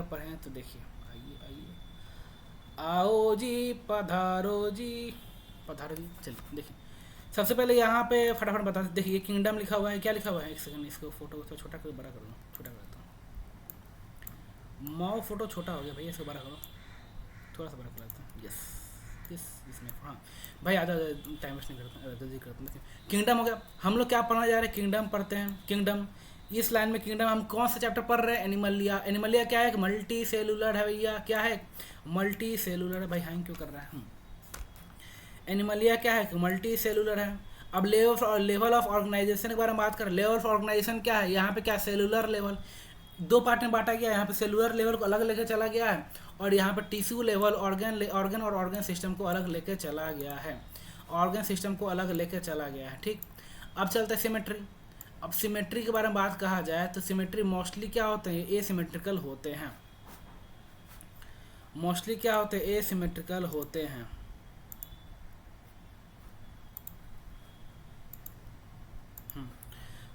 पढ़ें तो देखिए, आइए आओ जी, पधारो जी, चलिए देखिए। सबसे पहले यहाँ पे फटाफट बता दें, देखिए किंगडम लिखा हुआ है, क्या लिखा हुआ है, एक सेकंड इसको फोटो को छोटा कर, बड़ा कर लो, छोटा कर देता हूँ। माओ फोटो छोटा हो गया भैया, इसको बड़ा करो, थोड़ा सा बड़ा कर देता हूँ। यस, इसमें हाँ भाई, आधा टाइम वेस्ट नहीं करता, जल्दी करते हैं। किंगडम हो गया। हम लोग क्या पढ़ना जा रहे हैं, किंगडम पढ़ते हैं। किंगडम, इस लाइन में किंगडम हम कौन सा चैप्टर पढ़ रहे हैं, एनिमलिया। एनिमलिया क्या है, मल्टी सेलुलर है भैया, क्या है, मल्टी सेलुलर है। भाई हैंग क्यों कर रहा है, एनिमलिया क्या है, मल्टी सेलुलर है। अब लेवल ऑफ ऑर्गेनाइजेशन के बारे में बात करें। लेवल ऑफ ऑर्गेनाइजेशन क्या है, यहाँ पे क्या, सेलुलर लेवल। दो पार्ट में बांटा गया है, यहाँ पे सेलुलर लेवल को अलग लेकर चला गया है, और यहाँ पे टिश्यू लेवल, ऑर्गन और ऑर्गन सिस्टम को अलग लेकर चला गया है। ऑर्गन सिस्टम को अलग लेकर चला गया है, ठीक। अब चलता है सिमेट्री। अब सिमेट्री के बारे में बात कहा जाए तो सिमेट्री मोस्टली क्या होते हैं, एसिमेट्रिकल होते हैं। मोस्टली क्या होते हैं, एसिमेट्रिकल होते हैं।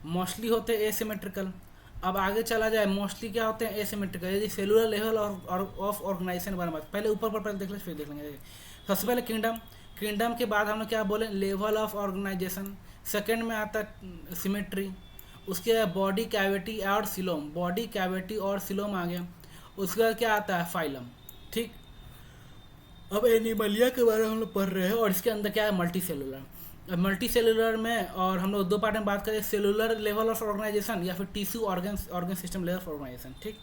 मोस्टली होते हैं एसिमेट्रिकल। अब आगे चला जाए, मोस्टली क्या होते हैं, एसिमेट्रिकल। यदि सेलुलर लेवल ऑफ ऑर्गेनाइजेशन के बारे में, पहले ऊपर पर पहले देख लें, फिर देख लेंगे। सबसे पहले किंगडम। किंगडम के बाद हम लोग क्या बोले, लेवल ऑफ ऑर्गेनाइजेशन। सेकंड में आता है सिमेट्री। उसके बाद बॉडी कैविटी और सिलोम, बॉडी कैविटी और सिलोम आ गया। उसके बाद क्या आता है, फाइलम, ठीक। अब एनिमलिया के बारे में हम लोग पढ़ रहे हैं, और इसके अंदर क्या है, मल्टी सेलुलर। मल्टी सेलुलर में, और हम लोग दो पार्ट में बात करें, सेलुलर लेवल ऑफ ऑर्गेनाइजेशन या फिर tissue organ system level of organisation, ठीक।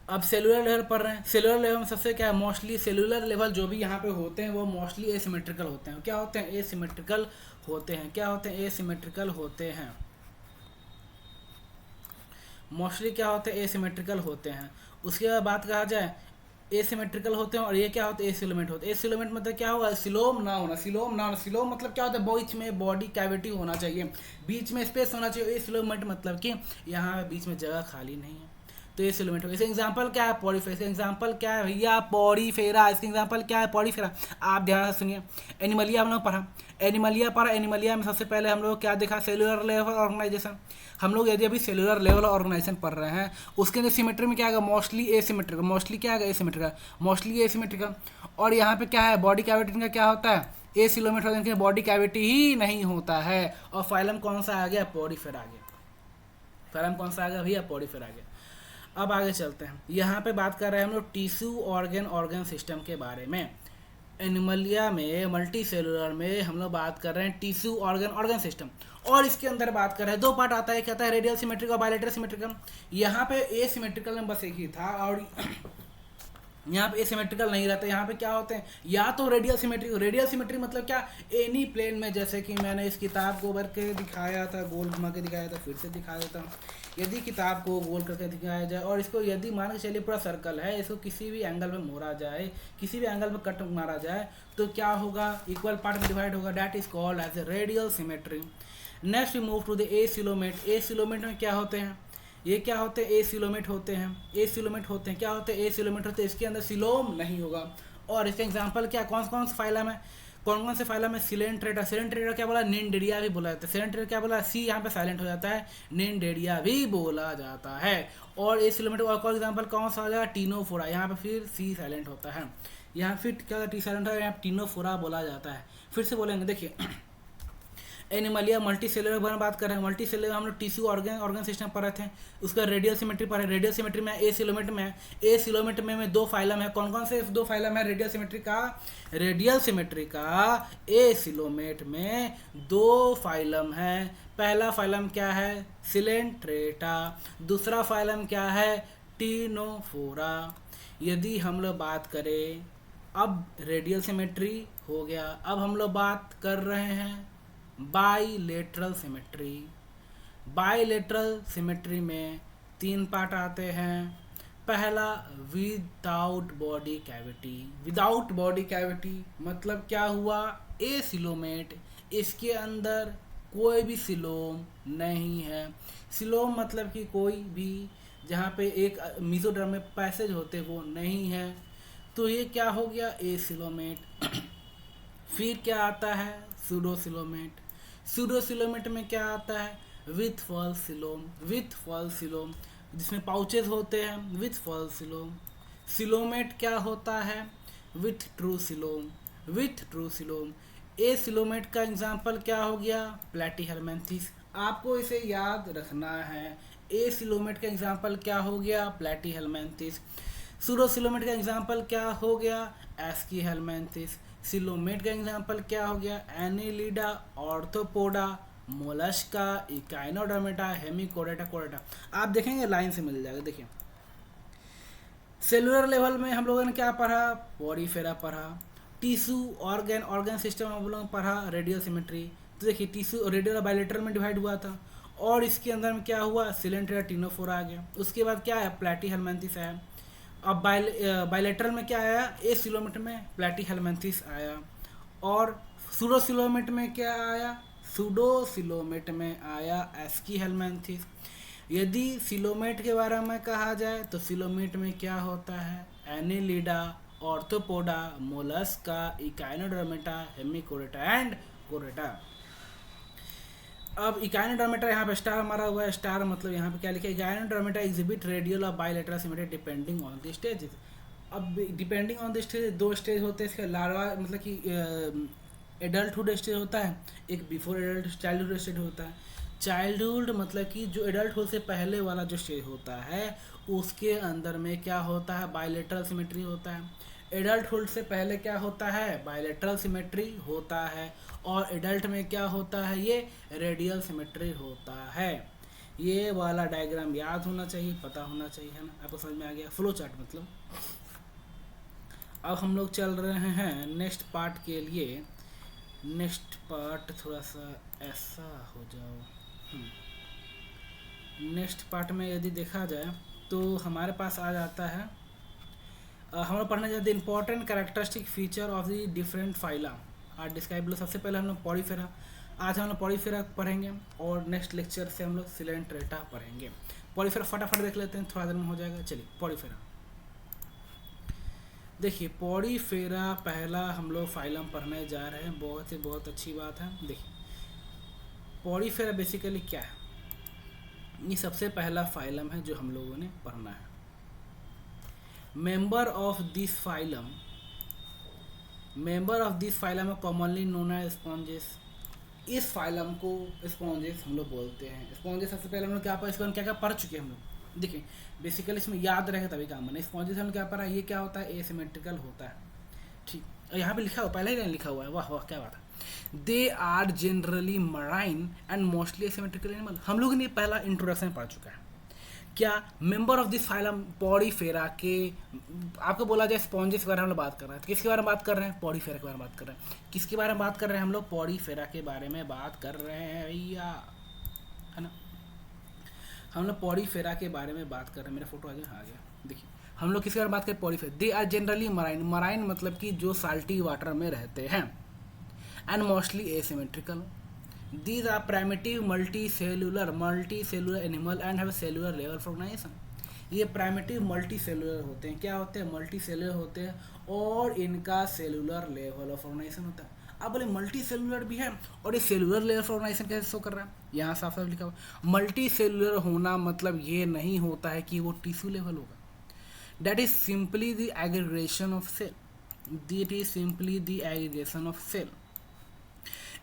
अब सेलुलर लेवल पढ़ रहे हैं। सेलुलर लेवल में सबसे क्या है, मोस्टली सेलुलर लेवल जो भी यहाँ पे होते हैं वो मोस्टली एसिमेट्रिकल होते हैं। क्या होते हैं, एसिमेट्रिकल होते हैं। क्या होते हैं, एसिमेट्रिकल होते हैं। मोस्टली क्या होते हैं, एसिमेट्रिकल होते हैं। उसके बाद बात कहा जाए, एसिमेट्रिकल होते हैं, और ये क्या होते हैं, एसिलोमेट होते हैं। एसिलोमेट मतलब क्या होगा, सिलोम ना होना। सिलोम मतलब क्या होता है, बीच में बॉडी कैविटी होना चाहिए, बीच में स्पेस होना चाहिए। एसिलोमेट मतलब कि यहाँ बीच में जगह खाली नहीं है, तो ये सिलोमेट। इसका एग्जांपल क्या है, पॉलीफेरा। इसका एग्जांपल क्या है भैया, पॉलीफेरा। इसका एग्जांपल क्या है, पॉलीफेरा। आप ध्यान से सुनिए। एनिमलिया हम लोग पढ़ा, एनिमलिया में सबसे पहले हम लोग क्या देखा, सेलुलर लेवल ऑर्गेनाइजेशन। हम लोग यदि अभी सेलुलर लेवल ऑर्गेनाइजेशन पढ़ रहे हैं, उसके अंदर सिमेट्री में क्या आएगा, मोस्टली एसिमेट्रिकल। मोस्टली क्या आएगा, एसिमेट्रिकल, मोस्टली एसिमेट्रिकल। और यहाँ पे क्या है, बॉडी कैविटी का क्या होता है, एसिलोमेट होता है, इनके बॉडी कैविटी ही नहीं होता है। और फाइलम कौन सा आ गया, पॉलीफेरा आ गया। फाइलम कौन सा आ गया भैया, पॉलीफेरा आ गया। अब आगे चलते हैं, यहाँ पे बात कर रहे हैं हम लोग टिश्यू ऑर्गन सिस्टम के बारे में। एनिमलिया में मल्टी सेलुलर में हम लोग बात कर रहे हैं टिश्यू ऑर्गन सिस्टम, और इसके अंदर बात कर रहे हैं दो पार्ट आता है, क्या आता है रेडियल सिमेट्रिक और बायलेटरल सिमेट्रिकल। यहाँ पे ए सिमेट्रिकल में बस एक ही था, और यहाँ पे एसिमेट्रिकल नहीं रहता। यहाँ पे क्या होते हैं, या तो रेडियल सिमेट्री मतलब क्या, एनी प्लेन में, जैसे कि मैंने इस किताब को भर के दिखाया था, गोल घुमा के दिखाया था, फिर से दिखा देता हूँ। यदि किताब को गोल करके दिखाया जाए और इसको यदि मान के चलिए पूरा सर्कल है, इसको किसी भी एंगल में मोड़ा जाए, किसी भी एंगल में कट मारा जाए, तो क्या होगा, इक्वल पार्ट में डिवाइड होगा, that is called as a radial symmetry. Next we move to the acoelomate. Acoelomate में क्या होते हैं, ये क्या होते हैं, एसिलोमेट होते हैं। एसिलोमेट होते हैं, क्या होते हैं, एसिलोमेट होते हैं, इसके अंदर सिलोम नहीं होगा। और इसका एग्जांपल क्या, कौन कौन से फाइलम है, कौन कौन से फाइलम है, सिलेंट्रेटा। सिलेंट्रेटा क्या बोला, निंडेरिया भी बोला जाता है। सिलेंट्रेटा क्या बोला, सी यहाँ पे साइलेंट हो जाता है, निंडेरिया भी बोला जाता है। और एसिलोमेट और एग्जाम्पल कौन सा हो जाएगा, टीनोफोरा, यहाँ पे फिर सी साइलेंट होता है, यहाँ फिर क्या टी साइलेंट है, यहाँ टीनोफोरा बोला जाता है। फिर से बोलेंगे, देखिए एनिमलिया मल्टी सेलुलर के बारे में बात कर रहे हैं। मल्टी सेलुलर हम लोग टिश्यू ऑर्गन सिस्टम पर रहे थे, उसका रेडियल सिमेट्री पर है। रेडियल सिमेट्री में ए सिलोमेट में दो फाइलम है, कौन कौन से दो फाइलम है रेडियल सिमेट्री का ए सिलोमेट में दो फाइलम है। पहला फाइलम क्या है, सिलेंट्रेटा, दूसरा फाइलम क्या है, टीनोफोरा। यदि हम लोग बात करें, अब रेडियल सिमेट्री हो गया, अब हम लोग बात कर रहे हैं बाईलेटरल सिमेट्री। बाईलेटरल सिमेट्री में तीन पार्ट आते हैं। पहला without body cavity. Without body cavity मतलब क्या हुआ, ए सिलोमेट, इसके अंदर कोई भी सिलोम नहीं है। सिलोम मतलब कि कोई भी जहाँ पे एक मेसोडर्म में पैसेज होते वो नहीं है, तो ये क्या हो गया, ए सिलोमेट। फिर क्या आता है, सूडोसिलोमेट। सूडोसिलोमेट में क्या आता है, विथ फॉल्स सिलोम, जिसमें पाउचेज होते हैं, विथ फॉल्स सिलोम। सिलोमेट क्या होता है, with true coelom. A coelomate का एग्जाम्पल क्या हो गया, प्लैटीहेलमिन्थेस। आपको इसे याद रखना है, ए सिलोमेट का एग्जाम्पल क्या हो गया, प्लैटीहेलमिन्थेस। सूडोसिलोमेट का एग्जाम्पल क्या हो गया, एस्कीहेलमिन्थेस। सिलोमेट का एग्जाम्पल क्या हो गया, Annelida, Arthropoda, Mollusca, Echinodermata, Hemichordata, कोडेटा। आप देखेंगे लाइन से मिल जाएगा। देखिए सेलुलर लेवल में हम लोगों ने क्या पढ़ा, पॉरीफेरा पढ़ा। टिश्यू ऑर्गन सिस्टम हम लोगों ने पढ़ा, रेडियल सिमेट्री। तो देखिए टिश्यू रेडियल और बायलेटरल में डिवाइड हुआ था, और इसके अंदर में क्या हुआ, सिलेंट्रेटा, टीनोफोरा आ गया। उसके बाद क्या है, प्लैटीहेलमिन्थेस है। अब बायलेटरल में क्या आया, ए सिलोमेट में प्लैटीहेलमिन्थेस आया। और सूडोसिलोमेट में क्या आया, सूडोसिलोमेट में आया एस्कीहेलमिन्थेस। यदि सिलोमेट के बारे में कहा जाए तो सिलोमेट में क्या होता है, Annelida, Arthropoda, Mollusca, Echinodermata, Hemichordata and कोडेटा। अब इकाइनोडर्मेटा यहाँ पे स्टार मारा हुआ है, स्टार मतलब यहाँ पे क्या लिखा है, इकाइनोडर्मेटा एग्जिबिट रेडियल और bilateral symmetry depending on the stages. अब डिपेंडिंग ऑन द स्टेज दो स्टेज होते हैं इसके, लार्वा मतलब कि एडल्टहुड स्टेज होता है, एक बिफोर एडल्ट चाइल्डहुड स्टेज होता है। चाइल्डहुड मतलब कि जो एडल्टहुड से पहले वाला जो स्टेज होता है, उसके अंदर में क्या होता है, बायलेटरल सिमेट्री होता है। एडल्टहुड से पहले क्या होता है, बायलेटरल सिमेट्री होता है। और एडल्ट में क्या होता है, ये रेडियल सिमेट्री होता है। ये वाला डायग्राम याद होना चाहिए, पता होना चाहिए, है ना, आपको समझ में आ गया, फ्लो चार्ट मतलब। अब हम लोग चल रहे हैं नेक्स्ट पार्ट के लिए। नेक्स्ट पार्ट थोड़ा सा ऐसा हो जाओ। नेक्स्ट पार्ट में यदि देखा जाए तो हमारे पास आ जाता है, हम लोग पढ़ने जाते हैं important characteristic feature of the different phyla are describe. सबसे पहले हम लोग पॉलीफेरा, आज हम लोग पॉलीफेरा पढ़ेंगे, और नेक्स्ट लेक्चर से हम लोग सिलेंट्रेटा पढ़ेंगे। पॉलीफेरा फटाफट देख लेते हैं, थोड़ा देर में हो जाएगा। चलिए पॉलीफेरा देखिए, पॉलीफेरा पहला हम लोग फाइलम पढ़ने जा रहे हैं, बहुत अच्छी बात है। देखिए पॉलीफेरा बेसिकली क्या है, ये सबसे पहला फाइलम है जो हम लोगों ने पढ़ना है। Member of this phylum commonly known as sponges. इस फाइलम को स्पॉन्जेस हम लोग बोलते हैं। स्पॉन्जेस सबसे पहले हम लोग क्या क्या पढ़ चुके हैं हम लोग। देखिए बेसिकली इसमें याद रहेगा तभी काम बने। स्पॉन्जेस हम क्या पढ़ा, ये क्या होता है, एसिमेट्रिकल होता है, ठीक। यहाँ पे लिखा हुआ, पहले ही लाइन लिखा हुआ है, वाह वाह क्या बात है। They are generally marine and mostly asymmetrical animal. हम लोगों ने पहला इंट्रोडक्शन पढ़ चुका है। क्या member of this phylum Porifera के, आपको बोला जाए स्पॉन्जेस के बारे में हम लोग बात कर रहे हैं, तो किसके बारे में बात कर रहे हैं? पॉडीफेरा के बारे में बात कर रहे हैं। किसके बारे में बात कर रहे हैं हम लोग? पॉडीफेरा के बारे में बात कर रहे हैं भैया, है ना। हम लोग पॉडीफेरा के बारे में बात कर रहे हैं। मेरा फोटो आ गया देखिए, हम लोग किसके बारे में बात करें? Porifera. They are generally marine, marine मतलब कि जो साल्टी वाटर में रहते हैं, and mostly asymmetrical. These are primitive multicellular animal and have cellular level of organization। ये प्राइमेटिव मल्टी सेलुलर होते हैं। क्या होते हैं? मल्टी सेलुलर होते हैं और इनका सेलुलर लेवल ऑफ ऑर्गेनाइजेशन होता है। अब बोले मल्टी सेलुलर भी है और ये सेलुलर लेवल ऑफ ऑर्गेनाइजेशन कैसे शो कर रहा है? यहाँ साफ साफ लिखा हुआ। मल्टी सेलुलर होना मतलब ये नहीं होता है कि वो टिश्यू लेवल होगा। That is simply the aggregation of cell, that is simply the aggregation of cell.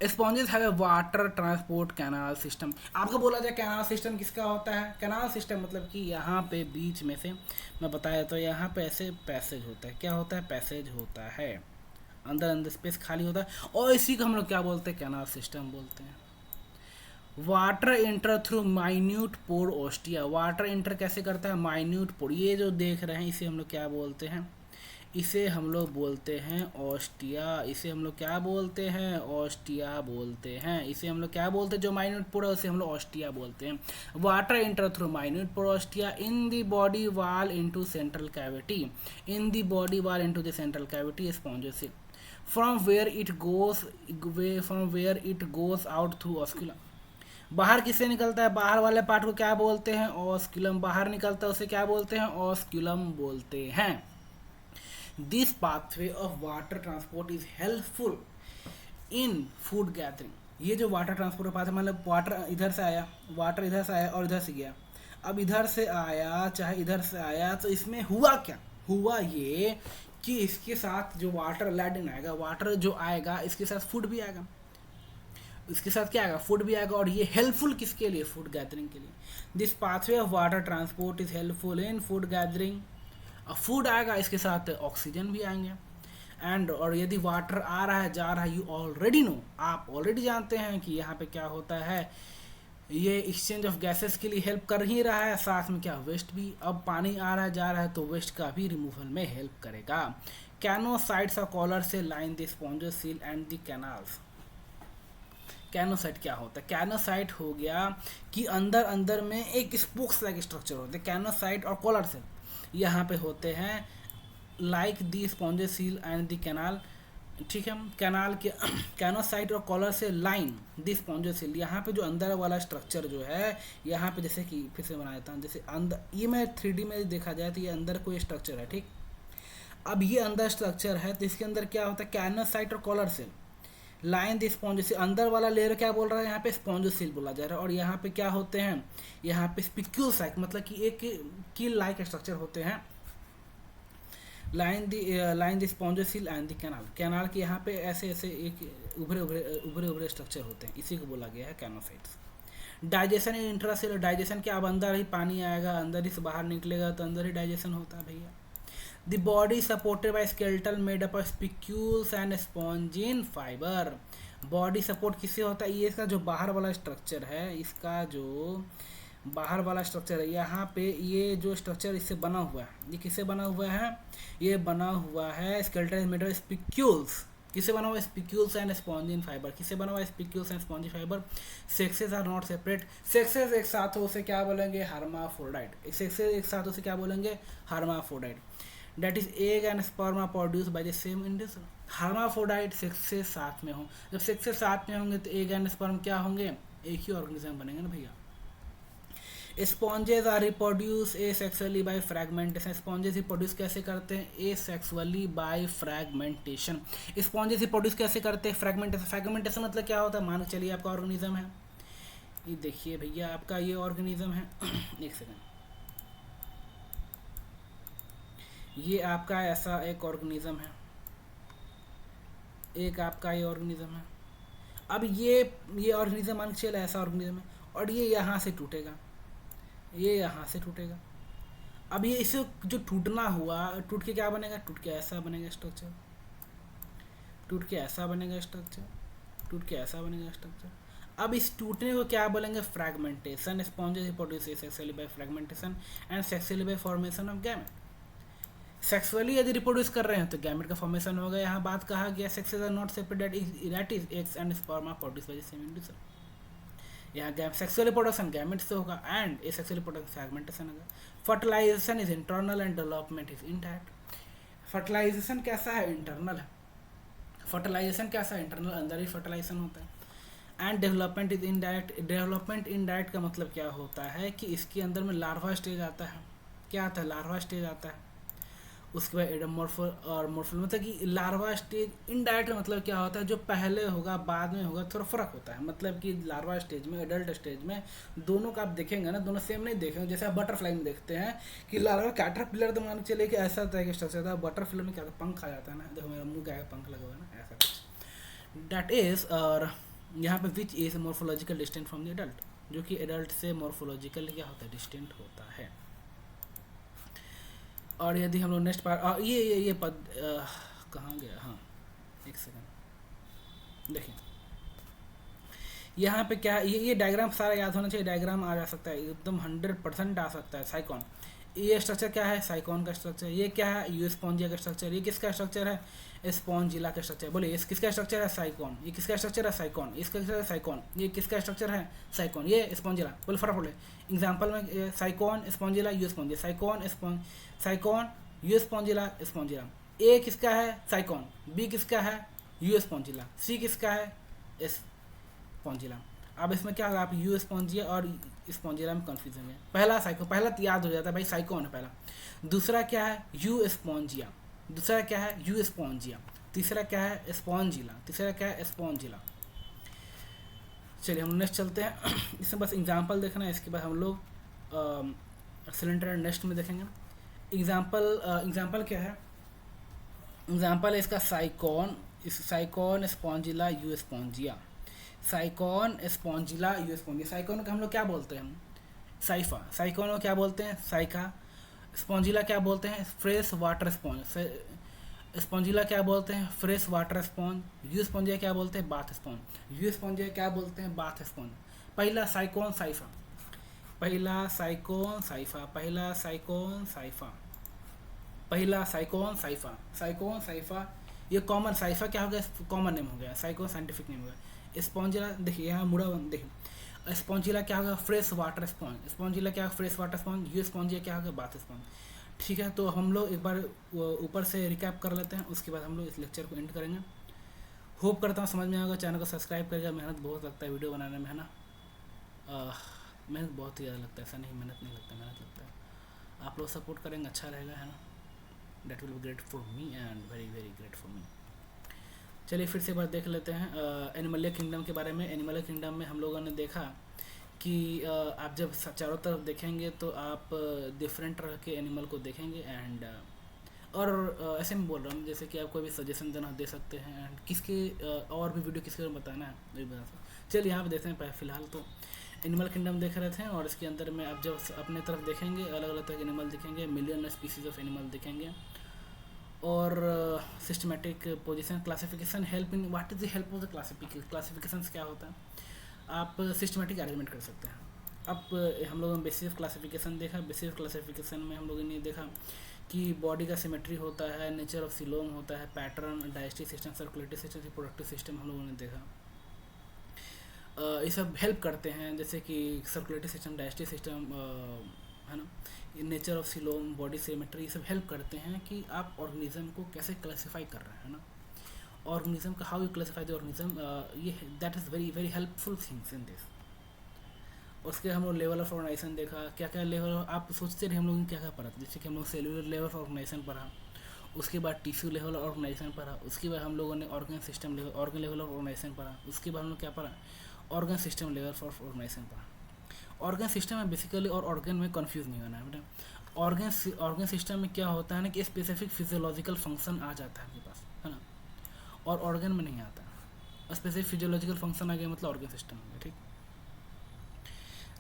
Sponges have a water transport canal system. आपको बोला जाए कैनाल सिस्टम किसका होता है? कैनाल सिस्टम मतलब कि यहाँ पे बीच में से मैं बताया तो यहाँ पे ऐसे पैसेज होता है। क्या होता है? पैसेज होता है, अंदर अंदर स्पेस खाली होता है और इसी को हम लोग क्या बोलते हैं? कैनाल सिस्टम बोलते हैं। वाटर इंटर थ्रू माइन्यूट पोर ओस्टिया। वाटर इंटर कैसे करता है? माइन्यूट पोर, ये जो देख रहे हैं इसे हम लोग क्या बोलते हैं? इसे हम लोग बोलते हैं ऑस्टिया। इसे हम लोग क्या बोलते हैं? ऑस्टिया बोलते हैं। इसे हम लोग क्या बोलते हैं? जो माइन्यूट पोर है उसे हम लोग ऑस्टिया बोलते हैं। Water enter through minute pore ostia in the body wall into central cavity, in the body wall into the central cavity spongocoel, from where it goes out through osculum. बाहर किससे निकलता है? बाहर वाले पार्ट को क्या बोलते हैं? ऑस्कुलम। बाहर निकलता है उसे क्या बोलते हैं? ऑस्कुलम बोलते हैं। This pathway of water transport is helpful in food gathering। ये जो वाटर ट्रांसपोर्ट पाथ है, मतलब वाटर इधर से आया, वाटर इधर से आया और इधर से गया। अब इधर से आया चाहे इधर से आया, तो इसमें हुआ क्या? हुआ ये कि इसके साथ जो वाटर लैडिन आएगा, वाटर जो आएगा इसके साथ फूड भी आएगा। इसके साथ क्या आएगा? फूड भी आएगा। और ये हेल्पफुल किसके लिए? फूड गैदरिंग के लिए। This pathway of water transport is helpful in food gathering. अब फूड आएगा, इसके साथ ऑक्सीजन भी आएंगे। एंड और यदि वाटर आ रहा है जा रहा है, यू ऑलरेडी नो, आप ऑलरेडी जानते हैं कि यहाँ पे क्या होता है, ये एक्सचेंज ऑफ गैसेस के लिए हेल्प कर ही रहा है, साथ में क्या वेस्ट भी। अब पानी आ रहा है जा रहा है तो वेस्ट का भी रिमूवल में हेल्प करेगा। कैनोसाइट्स और कॉलर से line the spongocoel and the canals. Choanocyte क्या होता है? कैनोसाइट हो गया कि अंदर अंदर में एक स्पोक्स लाइक स्ट्रक्चर होते हैं। कैनोसाइट और कॉलर सेल यहाँ पे होते हैं, like the spongocoel and the canal. ठीक है, कैनाल के कैनोसाइट और कॉलर से लाइन दी स्पॉन्जोसील। यहाँ पे जो अंदर वाला स्ट्रक्चर जो है, यहाँ पे जैसे कि फिर से बना देता हूँ, जैसे अंदर ये मैं 3D में देखा जाए तो ये अंदर कोई स्ट्रक्चर है। ठीक, अब ये अंदर स्ट्रक्चर है तो इसके अंदर क्या होता है? कैनोसाइट और collar cell line the spongocoel. अंदर वाला लेयर क्या बोल रहा है? यहाँ पे स्पॉन्जोसील बोला जा रहा है। और यहाँ पे क्या होते हैं? यहाँ पे स्पिक्यूल साइक मतलब कि एक कील लाइक स्ट्रक्चर होते हैं। Line the spongocoel and the canal. Canal के यहाँ पे ऐसे ऐसे एक उभरे स्ट्रक्चर होते हैं, इसी को बोला गया है choanocytes. Digestion in intracellular. Digestion क्या? अब अंदर ही पानी आएगा, अंदर ही से बाहर निकलेगा तो अंदर ही डाइजेशन होता है भैया। The body supported by skeletal made up of spicules and spongin fiber। Body support किससे होता है? ये इसका जो बाहर वाला स्ट्रक्चर है, इसका जो बाहर वाला स्ट्रक्चर है, यहाँ पे ये जो स्ट्रक्चर इससे बना हुआ है, ये किससे बना हुआ है? ये बना हुआ है skeletal made of स्पिक्यूल्स। किससे बना हुआ है? Spicules and spongin fibre. किससे बना हुआ है? Spicules and spongin fibre. Sexes are not separate. Sexes एक साथ हो से क्या बोलेंगे? हर्माफ्रोडाइट। सेक्सेस एक साथ हो से क्या बोलेंगे? Hermaphrodite. That is egg and sperm are produced by the same individual। Hermaphrodite sexes साथ में हो, जब सेक्सेस साथ में होंगे तो एग एंड स्पर्म क्या होंगे? एक ही ऑर्गेनिज्म बनेंगे ना भैया। Sponges are reproduce asexually by fragmentation. Sponges reproduce कैसे करते हैं? Asexually by fragmentation. Sponges reproduce कैसे करते हैं? फ्रैगमेंटेशन। फ्रैगमेंटेशन मतलब क्या होता है? मान के चलिए आपका ऑर्गेनिज्म है, ये देखिए भैया आपका ये ऑर्गेनिज्म है एक सेकेंड, ये आपका ऐसा एक ऑर्गेनिज्म है, एक आपका ये ऑर्गेनिज्म है। अब ये ऑर्गेनिज्म मान के चले ऐसा ऑर्गेनिज्म है और ये यहाँ से टूटेगा, ये यहाँ से टूटेगा। अब ये इसे जो टूटना हुआ, टूट के क्या बनेगा? टूट के ऐसा बनेगा स्ट्रक्चर। टूट के ऐसा बनेगा स्ट्रक्चर, टूट के ऐसा बनेगा स्ट्रक्चर। अब इस टूटने को क्या बोलेंगे? Fragmentation. Sponges reproduce sexually by fragmentation and sexually by formation of gamete. Sexually यदि रिप्रोड्यूस कर रहे हैं तो गैमेट का फॉर्मेशन होगा। यहाँ बात कहा गया sexes are not separate, that is eggs and sperm are produced by the same individual. यहाँ सेक्सुअल रिप्रोडक्शन गैमेट से होगा एंड एसेक्सुअल रिप्रोडक्शन फ्रैगमेंटेशन होगा। Fertilisation is internal and development is indirect. Fertilisation कैसा है? इंटरनल है। फर्टिलाइजेशन कैसा है? इंटरनल, अंदर ही फर्टिलाइजेशन होता है। And development is indirect. Development indirect का मतलब क्या होता है कि इसके अंदर में लार्वा स्टेज आता है। क्या आता है? लार्वा स्टेज आता है। उसके बाद एडोमॉर्फल और मॉर्फल, मतलब कि लार्वा स्टेज इनडायरेक्ट मतलब क्या होता है? जो पहले होगा बाद में होगा, थोड़ा फर्क होता है। मतलब कि लार्वा स्टेज में, एडल्ट स्टेज में दोनों का आप देखेंगे ना, दोनों सेम नहीं देखेंगे। जैसे आप बटरफ्लाई में देखते हैं कि लार्वा कैटरपिलर तो मान के चलिए कि ऐसा होता है कि स्ट्रक्चर था। बटरफ्लाई में क्या होता है? पंख आ जाता है ना, देखो मेरा मुंह क्या है, पंख लगा हुआ है ना, ऐसा कुछ दैट इज। और यहाँ पे which is morphological distant from the adult, जो कि एडल्ट से मोर्फोलॉजिकल क्या होता है? डिस्टेंट होता है। और यदि हम लोग नेक्स्ट पार्ट, ये पद कहाँ गया? हाँ एक सेकंड देखिए, यहाँ पे क्या, ये डायग्राम सारा याद होना चाहिए। डायग्राम आ जा सकता है एकदम 100% आ सकता है। साइकॉन, ये स्ट्रक्चर क्या है? साइकॉन का स्ट्रक्चर। ये क्या है? यूस्पोंजिया का स्ट्रक्चर। ये किसका स्ट्रक्चर है? स्पॉन्जिला का स्ट्रक्चर। बोलिए इस किसका स्ट्रक्चर है? साइकॉन। ये किसका स्ट्रक्चर है? साइकॉन। इसका स्ट्रक्चर है साइकॉन। ये किसका स्ट्रक्चर है? साइकॉन। ये स्पॉन्जिला। बोले फटाफट बोले एग्जाम्पल में, साइकॉन स्पॉन्जिला यूस्पोंजिया, साइकॉन यूस्पोंजिला स्पॉन्जिला। ए किसका है? साइकॉन। बी किसका है? यूस्पोंजिला। सी किसका है? स्पॉन्जिला। अब इसमें क्या होगा? आप यू स्पॉन्जिया और स्पॉन्जिला में कंफ्यूज होंगे। पहला साइको, पहला याद हो जाता है भाई, साइकोन है पहला। दूसरा क्या है? You Spongia. दूसरा क्या है? You Spongia. तीसरा क्या है? स्पॉन्जिला। तीसरा क्या है? स्पॉन्जिला। चलिए हम नेक्स्ट चलते हैं। इसमें बस एग्जांपल देखना है, इसके बाद हम लोग सिलेंडर नेक्स्ट में देखेंगे। एग्जांपल क्या है? एग्जांपल है इसका साइकॉन Spongilla you Spongia. साइकॉन Spongilla you Spongia. साइकॉन को हम लोग क्या बोलते हैं? साइफा। साइकॉन को क्या बोलते हैं? साइका। स्पॉन्जिला क्या बोलते हैं? Fresh water sponge. स्पॉन्जिला क्या बोलते हैं? Fresh water sponge. You Spongia क्या बोलते हैं? Bath sponge. यू स्पॉन्जिया क्या बोलते हैं? Bath sponge. पहला साइकॉन साइफा, पहला साइकॉन साइफा, पहला साइकॉन साइफा, पहला साइकॉन साइफा, साइकॉन साइफा। ये कॉमन साइफा क्या हो गया? कॉमन नेम हो गया। साइकॉन साइंटिफिक नेम हो गया। स्पॉन्जिला देखिए यहाँ मुड़ा देखिए, स्पॉन्जिला क्या होगा? Fresh water sponge. स्पॉन्जिला क्या? Fresh water sponge. You Spongia क्या होगा? Bath sponge. ठीक है, तो हम लोग एक बार ऊपर से रिकैप कर लेते हैं, उसके बाद हम लोग इस लेक्चर को एंड करेंगे। होप करता हूँ समझ में आएगा। चैनल को सब्सक्राइब करिएगा। मेहनत बहुत लगता है वीडियो बनाने में, है ना। मेहनत बहुत ही ज़्यादा लगता है, ऐसा नहीं मेहनत नहीं लगता, मेहनत लगता है। आप लोग सपोर्ट करेंगे अच्छा रहेगा, है ना। That will be great for me and very very great for me. चलिए फिर से एक बार देख लेते हैं एनिमल किंगडम के बारे में। एनिमल किंगडम में हम लोगों ने देखा कि आप जब चारों तरफ देखेंगे तो आप डिफरेंट तरह के एनिमल को देखेंगे एंड और ऐसे में बोल रहा हूँ जैसे कि आप कोई भी सजेशन देना दे सकते हैं एंड किसके और भी वीडियो किसके बताना है वही बता सकते। चलिए यहाँ पे देखते हैं। फिलहाल तो एनिमल किंगडम देख रहे थे और इसके अंदर में आप जब अपने तरफ देखेंगे अलग अलग तरह के एनिमल दिखेंगे, मिलियन स्पीसीज ऑफ एनिमल दिखेंगे और systematic position classification help in what is the help of the classification क्या होता है? आप सिस्टमेटिक अरेंजमेंट कर सकते हैं। अब हम लोगों ने बेसिस क्लासिफिकेशन देखा। बेसिस क्लासिफिकेशन में हम लोगों ने देखा कि बॉडी का सिमेट्री होता है, नेचर ऑफ सिलोम होता है, pattern, digestive system, circulatory system, reproductive system हम लोगों ने देखा। ये सब हेल्प करते हैं जैसे कि सर्कुलेटरी सिस्टम, डाइजेस्टिव सिस्टम, है ना, nature of coelom, body symmetry, ये सब हेल्प करते हैं कि आप ऑर्गेनिज्म को कैसे क्लासीफाई कर रहे हैं, है ना। ऑर्गेनिज्म का how you classify the organism, ये that is very very helpful things in this. उसके हम लोग लेवल ऑफ ऑर्गेनाइजेशन देखा, क्या क्या लेवल आप सोचते रहे हम लोगों ने क्या क्या पढ़ा, जैसे कि हम लोग सेलुलर लेवल ऑफ ऑर्गेनाइजेशन पढ़ा, उसके बाद टिश्यू लेवल ऑफ ऑर्गेनाइजेशन पढ़ा, उसके बाद हम लोगों ने organ system level organ level of organisation पढ़ा, उसके बाद हम लोग क्या पढ़ा? Organ system level of organisation पढ़ा। ऑर्गन सिस्टम में बेसिकली और ऑर्गन में कंफ्यूज नहीं होना है बेटा। ऑर्गन सिस्टम में क्या होता है ना कि स्पेसिफिक फिजियोलॉजिकल फंक्शन आ जाता है आपके पास, है ना, और ऑर्गन में नहीं आता। स्पेसिफिक फिजियोलॉजिकल फंक्शन आ गया मतलब ऑर्गन सिस्टम हो गया। ठीक,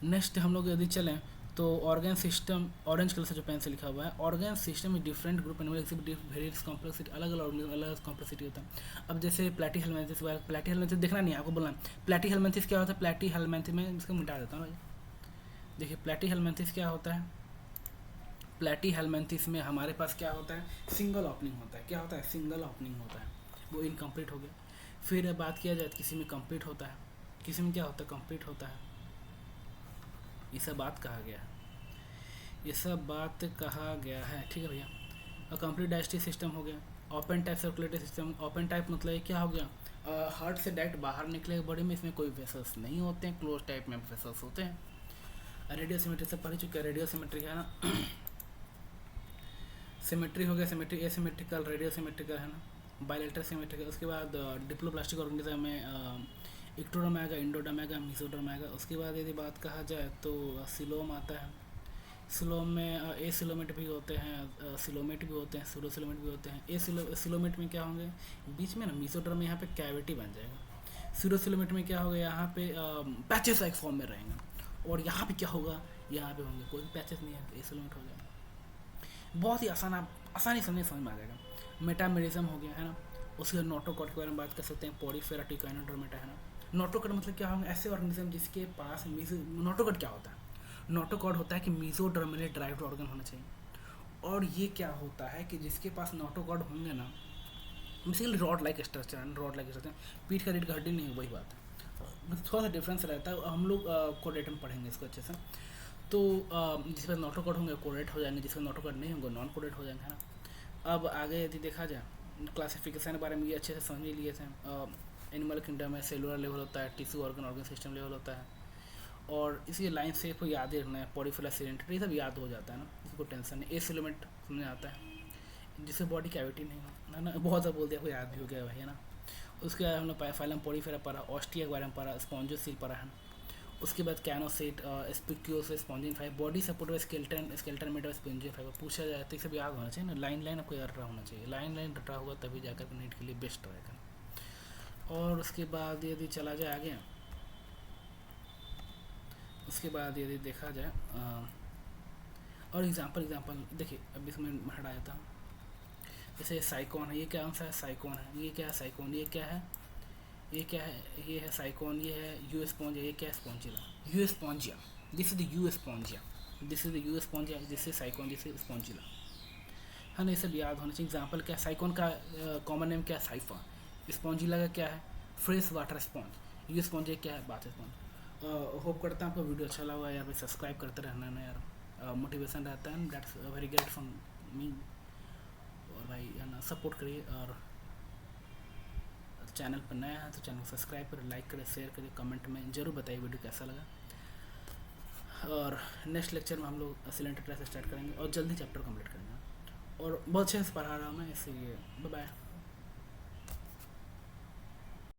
नेक्स्ट हम लोग यदि चलें तो ऑर्गन सिस्टम ऑरेंज कलर से जो पेन से लिखा हुआ है, ऑर्गन सिस्टम में different group animal exhibit various complexity, अलग अलग ऑर्गेनिज्म अलग अलग कॉम्प्लेक्सिटी होता है। अब जैसे प्लेटीहेलमिन्थेस, प्लेटीहेलमिन्थेस देखना नहीं है आपको, बोलना प्लेटीहेलमिन्थेस क्या होता है। प्लेटीहेलमिन्थेस में इसको मिटा देता हूँ। देखिए प्लेटीहेलमिन्थेस क्या होता है। प्लेटीहेलमिन्थेस में हमारे पास क्या होता है, सिंगल ओपनिंग होता है। क्या होता है, सिंगल ओपनिंग होता है, वो इनकम्प्लीट हो गया। फिर बात किया जाए तो किसी में कंप्लीट होता है, किसी में क्या होता है, कंप्लीट होता है। ये सब बात कहा गया है, ये सब बात कहा गया है, ठीक है भैया। और कंप्लीट डाइजेस्टिव सिस्टम हो गया। Open type circulatory system, open type मतलब ये क्या हो गया, हार्ट से डायरेक्ट बाहर निकले बॉडी में, इसमें कोई वेसल्स नहीं होते हैं, क्लोज टाइप में वेसल्स होते हैं। रेडियो सिमेट्री से पढ़ चुके हैं, रेडियो सिमेट्री है ना। सिमेट्री हो गया, सिमेट्री एसिमेट्रिकल, रेडियो सिमेट्रिकल है ना, बायलेटरल सिमेट्रिकल। उसके बाद डिप्लोप्लास्टिक ऑर्गेनिज्म में इक्टोडर्म आएगा, इंडोडर्म आएगा, मेसोडर्म आएगा। उसके बाद यदि बात कहा जाए तो सिलोम आता है। सिलोम में ए सिलोमेट भी होते हैं, सिलोमेट भी होते हैं, सूडोसिलोमेट भी होते हैं। ए सिलोमेट में क्या होंगे, बीच में ना मेसोडर्म में यहाँ पे कैविटी बन जाएगा। सूडोसिलोमेट में क्या होगा, यहाँ पे पैचेस लाइक फॉर्म में रहेंगे। और यहाँ पे क्या होगा, यहाँ पे होंगे कोई भी पैचेस नहीं है, ए सिलोमेट हो जाएगा। बहुत ही आसानी समझ में आ जाएगा। मेटामेरिज्म हो गया है ना। उसके बाद नोटोकॉट के बारे में बात कर सकते हैं, पोरीफेरा, टिकाइनोडर्मेटा है ना। नोटोकॉट मतलब क्या होंगे, ऐसे ऑर्गेनिज्म जिसके पास नोटोकॉट क्या होता है, नोटोकॉट होता है कि मीजोडर्मली ड्राइव्ड ऑर्गन होना चाहिए। और ये क्या होता है कि जिसके पास नोटोकॉट होंगे ना, बेसिकली रॉड लाइक स्ट्रक्चर है, रॉड लाइक स्ट्रक्चर, पीठ का रीढ़ का हड्डी नहीं है, वही बात है, मतलब थोड़ा सा डिफरेंस रहता है। हम लोग कोडेट में पढ़ेंगे इसको अच्छे से। तो जिस पर नोटोकॉट होंगे कोडेट हो जाएंगे, जिसमें नोटोकॉट नहीं होंगे नॉन कोडेट हो जाएंगे, है ना। अब आगे यदि देखा जाए क्लासिफिकेशन के बारे में, ये अच्छे से समझ लिए थे। एनिमल किंगडम में सेलुलर लेवल होता है, टिश्यू ऑर्गन सिस्टम लेवल होता है। और इसी लाइन से को याद ही रखना है, पॉलीफिला सिलेंडर, ये सब याद हो जाता है ना, इसको टेंशन नहीं। ए सिलोमेट समझ आता है, जिससे बॉडी कैविटी नहीं हो, है ना। बहुत सा बोल दिया, आपको याद भी हो गया भाई, है ना। उसके बाद हम लोग फाइलम पॉलीफेरा पढ़ा, ऑस्ट्रिया के बारे में पढ़ा, स्पॉन्जोसील पढ़ा है। उसके बाद कैनोसाइट, स्पिक्यूस, स्पॉन्जिन फाइबर, बॉडी सपोर्ट व स्केल्टन मेड स्पॉन्जिन फाइबर पूछा जाए तो ये सब याद होना चाहिए ना। लाइन आपको याद रहा होना चाहिए, लाइन रटा होगा तभी जाकर नीट के लिए बेस्ट रहेगा। और उसके बाद यदि चला जाए आगे, उसके बाद यदि देखा जाए और एग्जांपल देखिए, अभी इसमें हटाया था, जैसे साइकोन है, ये क्या आंसर है, साइकोन है। ये क्या है, साइकोन, ये क्या है, ये क्या है, ये है साइकोन, ये है यू स्पॉन्जिया, ये क्या है, Spongilla, you Spongia, this is the you Spongia, this is the you Spongia, this is sycon, this is Spongilla, है ना। ये सब याद होना चाहिए। एग्जांपल क्या है, साइकोन का कॉमन नेम क्या है, साइफा। स्पॉन्जिला का क्या है, fresh water sponge. You Spongia क्या है, बाथ स्पॉन्ज। होप करता हूँ आपको वीडियो अच्छा लगा यार, भाई सब्सक्राइब करते रहना ना यार, मोटिवेशन रहता है, that's very great from me. और भाई है ना, सपोर्ट करिए। और चैनल पर नया है तो चैनल को सब्सक्राइब करें, लाइक करें, शेयर करें, कमेंट में ज़रूर बताइए वीडियो कैसा लगा। और नेक्स्ट लेक्चर में हम लोग सिलेंडर ट्राई से स्टार्ट करेंगे और जल्दी चैप्टर कंप्लीट करेंगे। और बहुत अच्छे से पढ़ा रहा हूँ मैं, इसलिए बाय बाय।